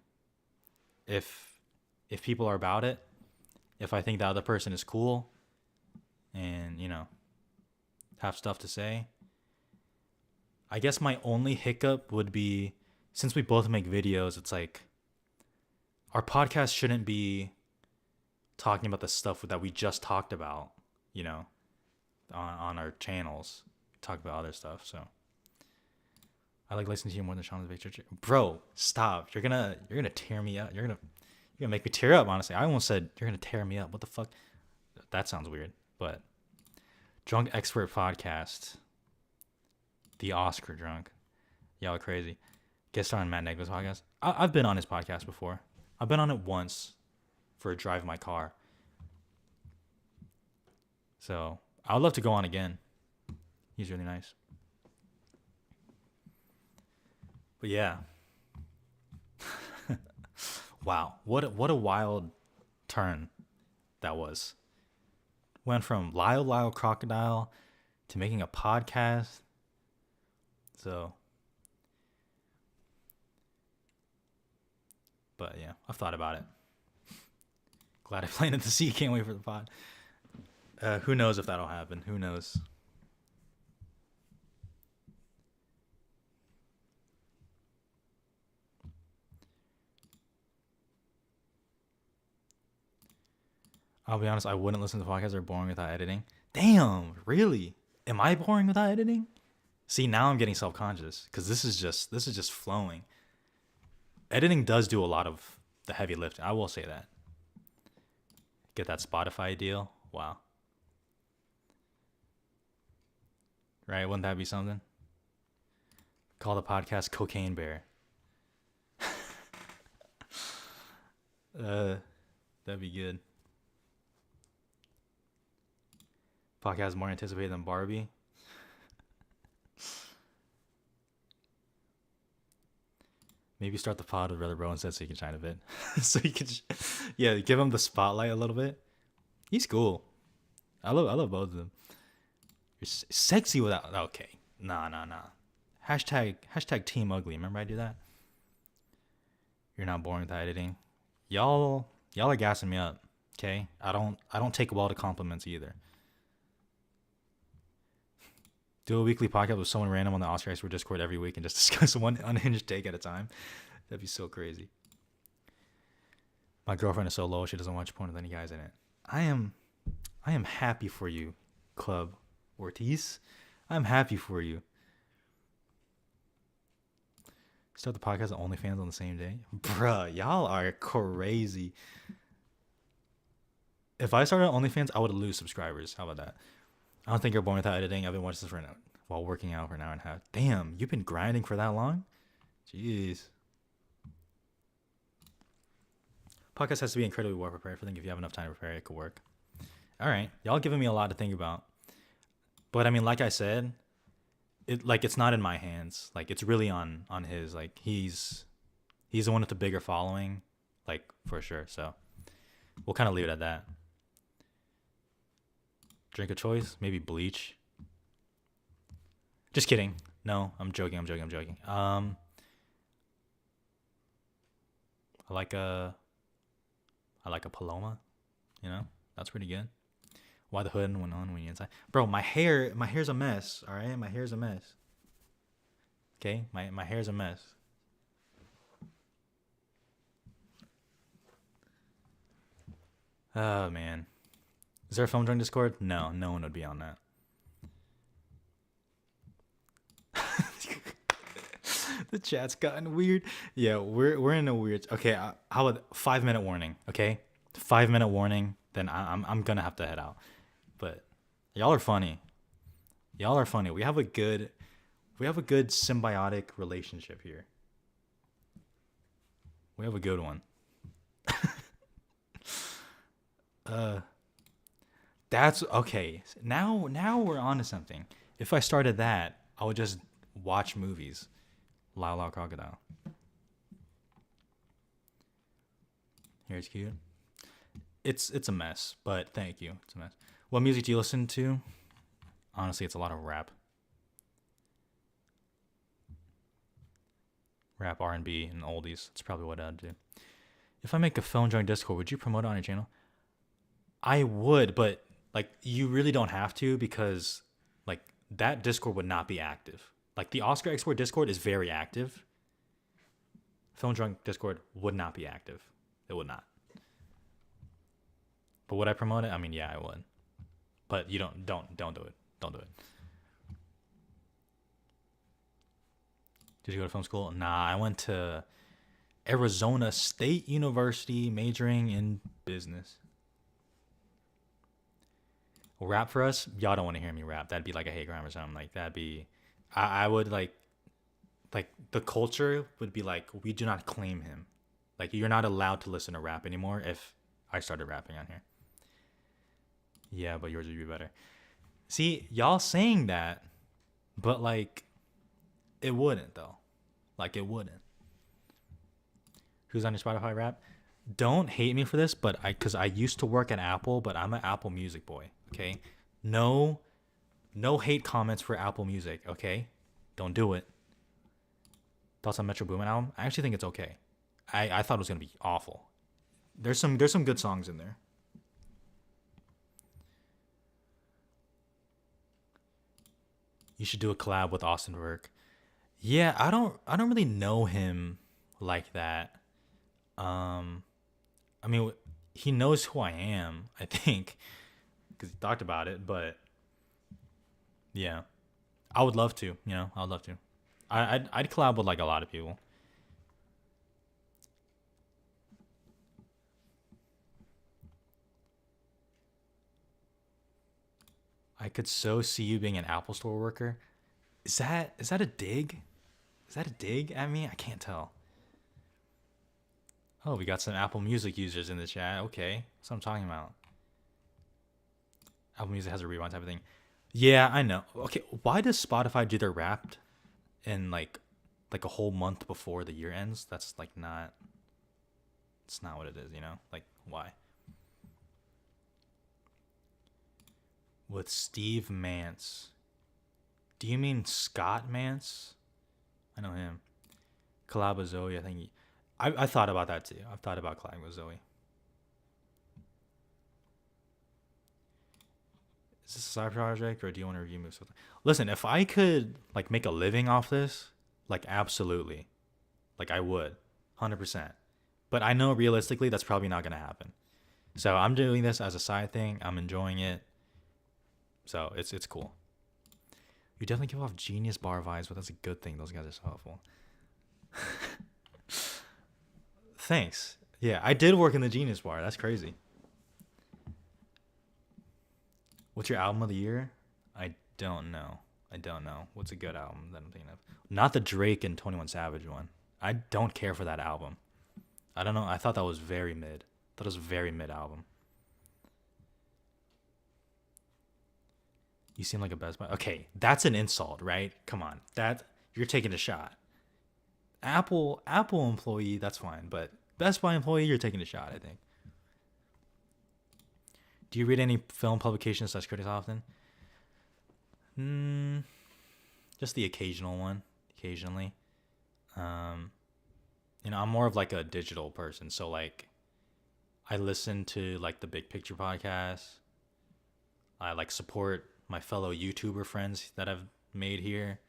Speaker 1: If people are about it, if I think the other person is cool and, you know, have stuff to say. I guess my only hiccup would be, since we both make videos, it's like our podcast shouldn't be talking about the stuff that we just talked about, you know, on our channels. Talk about other stuff. So I like listening to you more than Sean's Big Church. Bro, stop. You're gonna tear me up. You're gonna make me tear up, honestly. I almost said you're gonna tear me up. What the fuck? That sounds weird. But Drunk Expert Podcast. The Oscar Drunk. Y'all are crazy. Guest star on Matt Negba's podcast. I've been on his podcast before. I've been on it once for a drive my car. So I would love to go on again. He's really nice. But yeah. Wow. What a wild turn that was. Went from Lyle Crocodile to making a podcast. So But yeah, I've thought about it. Glad I planted the seed. Can't wait for the pod. Who knows if that'll happen? Who knows? I'll be honest, I wouldn't listen to podcasts that are boring without editing. Damn, really? Am I boring without editing? See, now I'm getting self-conscious because this is just flowing. Editing does do a lot of the heavy lifting. I will say that. Get that Spotify deal. Wow. Right? Wouldn't that be something? Call the podcast Cocaine Bear. That'd be good. Podcast more anticipated than Barbie. Maybe start the pod with Brother Bro instead so you can shine a bit. So you can, yeah, give him the spotlight a little bit. He's cool. I love both of them. You're sexy without. Okay, nah. Hashtag Team Ugly. Remember I do that. You're not boring without editing. Y'all are gassing me up. Okay, I don't take well to compliments either. Do a weekly podcast with someone random on the Oscar Expert Discord every week and just discuss one unhinged take at a time. That'd be so crazy. My girlfriend is so low she doesn't watch porn with any guys in it. I am happy for you, Club Ortiz. I'm happy for you. Start the podcast and OnlyFans on the same day? Bruh, y'all are crazy. If I started OnlyFans, I would lose subscribers. How about that? I don't think you're born without editing. I've been watching this while working out for an hour and a half. Damn, you've been grinding for that long? Jeez. Podcast has to be incredibly well prepared. I think if you have enough time to prepare, it could work. All right. Y'all giving me a lot to think about. But I mean, like I said, it's not in my hands. Like it's really on his. Like he's the one with the bigger following, like for sure. So we'll kind of leave it at that. Drink of choice, maybe bleach. Just kidding. No, I'm joking. I like a Paloma. You know, that's pretty good. Why the hood went on when you're inside, bro? My hair's a mess. All right, my hair's a mess. Okay, my hair's a mess. Oh man. Is there a phone join Discord? No one would be on that. The chat's gotten weird. Yeah, we're in a weird. Okay, how about 5-minute warning? Okay, 5-minute warning. Then I'm gonna have to head out. But y'all are funny. We have a good symbiotic relationship here. We have a good one. That's okay. Now we're on to something. If I started that, I would just watch movies. Lyle Lyle Crocodile. Here's cute. It's a mess, but thank you. It's a mess. What music do you listen to? Honestly, it's a lot of rap. Rap, R&B, and oldies. That's probably what I'd do. If I make a phone join Discord, would you promote it on your channel? I would, but like you really don't have to because like that Discord would not be active. Like the Oscar Export Discord is very active. Phone Drunk Discord would not be active. It would not. But would I promote it? I mean, yeah, I would. But you don't do it. Don't do it. Did you go to film school? Nah, I went to Arizona State University majoring in business. Rap for us? Y'all don't want to hear me rap. That'd be like a hate crime or something. Like that'd be I would like the culture would be like, we do not claim him. Like you're not allowed to listen to rap anymore if I started rapping on here. Yeah, but yours would be better. See, y'all saying that, but like it wouldn't though. Like it wouldn't. Who's on your Spotify rap? Don't hate me for this, but because I used to work at Apple, but I'm an Apple Music boy. Okay, no hate comments for Apple Music. Okay, don't do it. Thoughts on Metro Boomin album? I actually think it's okay.
Speaker 2: I thought it was gonna be awful. There's some good songs in there. You should do a collab with Austin Work. Yeah, I don't really know him like that. Um, I mean, he knows who I am, I think, because he talked about it. But yeah, I would love to. I would love to. I'd collab with like a lot of people. I could so see you being an Apple Store worker. Is that a dig? Is that a dig at me? I can't tell. Oh, we got some Apple Music users in the chat. Okay, that's what I'm talking about. Apple Music has a rewind type of thing. Yeah, I know. Okay, why does Spotify do their Wrapped in like a whole month before the year ends? That's like not. It's not what it is. Like why? With Steve Mance. Do you mean Scott Mance? I know him. Collab with Zoe. I think. I thought about that too. I've thought about collabing with Zoe. Is this a side project or do you want to review movies? Listen, if I could like make a living off this, like absolutely, like I would, 100%. But I know realistically that's probably not gonna happen. So I'm doing this as a side thing. I'm enjoying it. So it's cool. You definitely give off genius bar vibes, but that's a good thing. Those guys are so helpful. Thanks. Yeah, I did work in the genius bar. That's crazy. What's your album of the year? I don't know. I don't know. What's a good album that I'm thinking of? Not the Drake and 21 Savage one. I don't care for that album. I don't know. I thought that was very mid. I thought it was a very mid album. You seem like a Best Buy. Okay, that's an insult, right? Come on. That you're taking a shot. Apple employee, that's fine, but Best Buy employee, you're taking a shot, I think. Do you read any film publications slash critics often? Hmm, just the occasional one, occasionally. Um, I'm more of like a digital person, so like I listen to like the Big Picture podcast. I like support my fellow YouTuber friends that I've made here.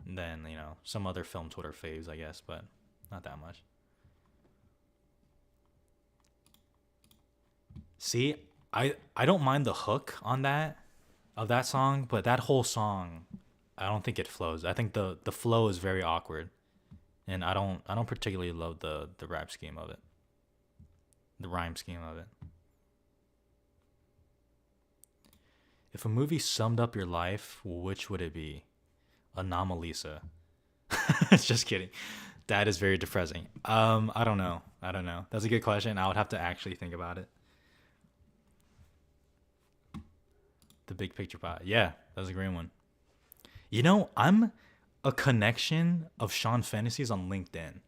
Speaker 2: And then, some other film Twitter faves, I guess, but not that much. See, I don't mind the hook on that of that song, but that whole song, I don't think it flows. I think the flow is very awkward, and I don't particularly love the rap scheme of it, the rhyme scheme of it. If a movie summed up your life, which would it be? Anomalisa. Just kidding. That is very depressing. I don't know. That's a good question. I would have to actually think about it. The Big Picture pot. Yeah, that's a great one. I'm a connection of Sean Fantasies on LinkedIn.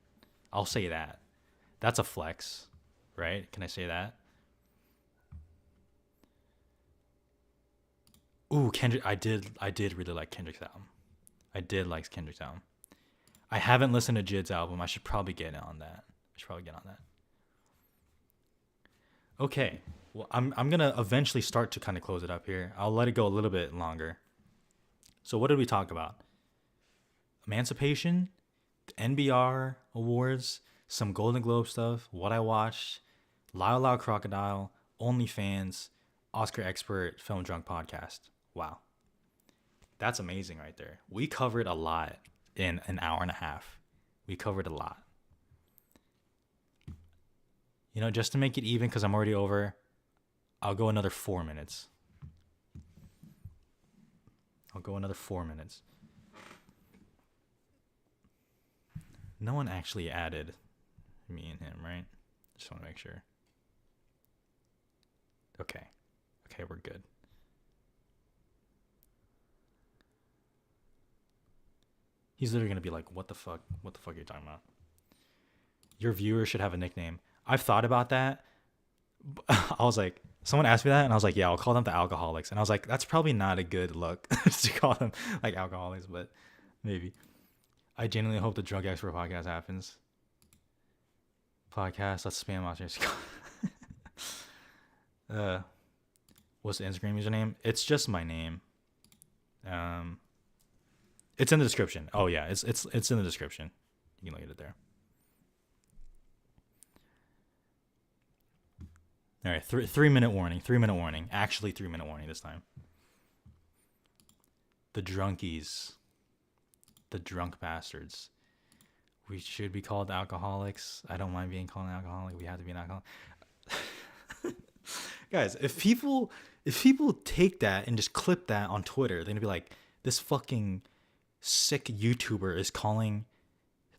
Speaker 2: I'll say that. That's a flex, right? Can I say that? Ooh, Kendrick. I did really like Kendrick's album. I did like Kendrick's album. I haven't listened to Jid's album. I should probably get on that. Okay. Well, I'm gonna eventually start to kind of close it up here. I'll let it go a little bit longer. So what did we talk about? Emancipation, the NBR awards, some Golden Globe stuff, what I watched, Lyle Loud Crocodile, OnlyFans, Oscar Expert, Film Drunk podcast. Wow. That's amazing right there. We covered a lot in an hour and a half. We covered a lot. Just to make it even, because I'm already over, I'll go another 4 minutes. No one actually added me and him, right? Just want to make sure. Okay, we're good. He's literally gonna be like, "What the fuck? What the fuck are you talking about?" Your viewers should have a nickname. I've thought about that. I was like, someone asked me that, and I was like, "Yeah, I'll call them the alcoholics." And I was like, "That's probably not a good look to call them like alcoholics, but maybe." I genuinely hope the Drug Expert podcast happens. podcast. Let's spam out here. What's the Instagram username? It's just my name. It's in the description. Oh yeah, it's in the description. You can look at it there. All right, 3 minute warning. 3 minute warning. Actually, 3 minute warning this time. The drunkies, the drunk bastards. We should be called alcoholics. I don't mind being called an alcoholic. We have to be an alcoholic. Guys, if people take that and just clip that on Twitter, they're gonna be like, this fucking sick YouTuber is calling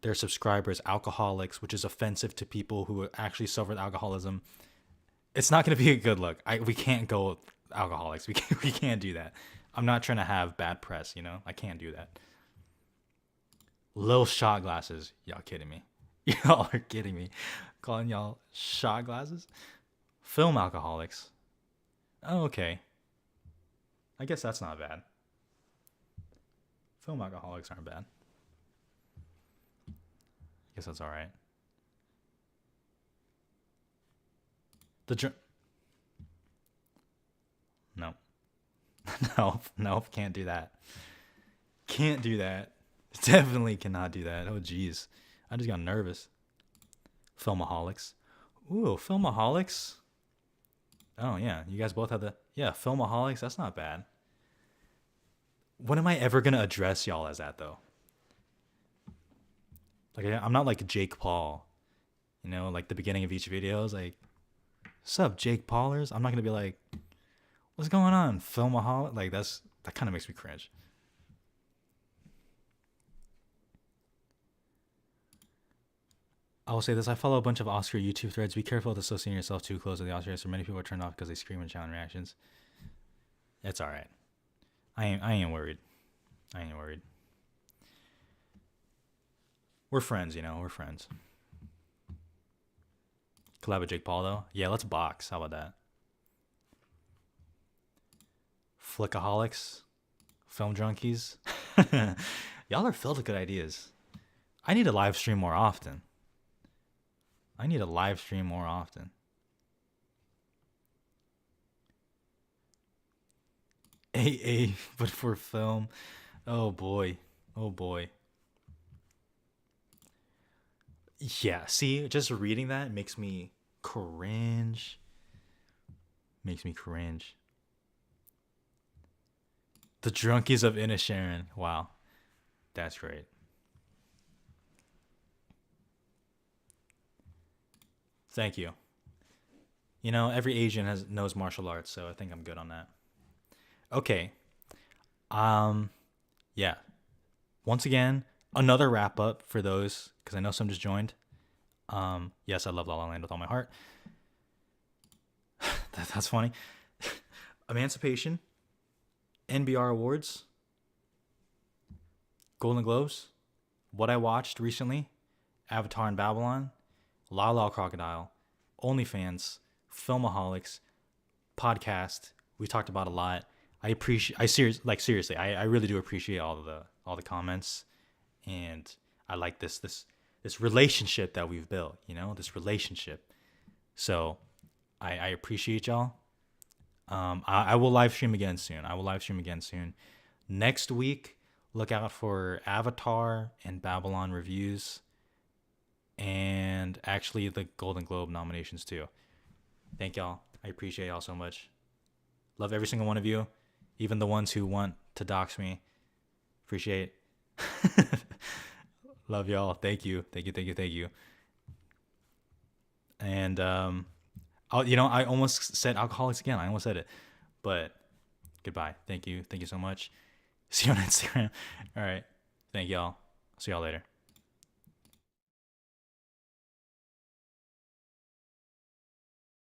Speaker 2: their subscribers alcoholics, which is offensive to people who actually suffer with alcoholism. It's not gonna be a good look. We can't go with alcoholics. We can't do that. I'm not trying to have bad press, you know? I can't do that. Little shot glasses. Y'all kidding me? Y'all are kidding me. Calling y'all shot glasses? Film alcoholics. Oh, okay. I guess that's not bad. Film alcoholics aren't bad. I guess that's all right. No. No, can't do that. Can't do that. Definitely cannot do that. Oh, jeez. I just got nervous. Filmaholics. Ooh, Filmaholics. Oh, yeah. You guys both have the... Yeah, Filmaholics. That's not bad. When am I ever going to address y'all as that, though? Like, I'm not like Jake Paul. You know, like the beginning of each video is like, what's up, Jake Paulers? I'm not going to be like, what's going on, Filmaholic? Like, that kind of makes me cringe. I will say this. I follow a bunch of Oscar YouTube threads. Be careful with associating yourself too close to the Oscars. So many people are turned off because they scream and shout in reactions. It's all right. I ain't worried. I ain't worried. We're friends, you know. We're friends. Collab with Jake Paul, though. Yeah, let's box. How about that? Flickaholics. Film junkies. Y'all are filled with good ideas. I need to live stream more often. AA, but for film. Oh boy. Yeah, see, just reading that makes me cringe. The drunkies of Inisharan. Wow. That's great. Thank you. You know, every Asian knows martial arts, so I think I'm good on that. Okay. Yeah. Once again, another wrap up for those, because I know some just joined. Yes, I love La La Land with all my heart. That's funny. Emancipation, NBR Awards, Golden Globes, what I watched recently, Avatar and Babylon, La La Crocodile, OnlyFans, Filmaholics, podcast. We talked about a lot. Seriously, I really do appreciate all the comments, and I like this relationship that we've built, you know, this relationship. So I appreciate y'all. I will live stream again soon. Next week, look out for Avatar and Babylon reviews, and actually the Golden Globe nominations too. Thank y'all. I appreciate y'all so much. Love every single one of you, even the ones who want to dox me. Appreciate. Love y'all. Thank you. And I almost said alcoholics again. I almost said it, but goodbye. Thank you so much. See you on Instagram. All right. Thank y'all. See y'all later.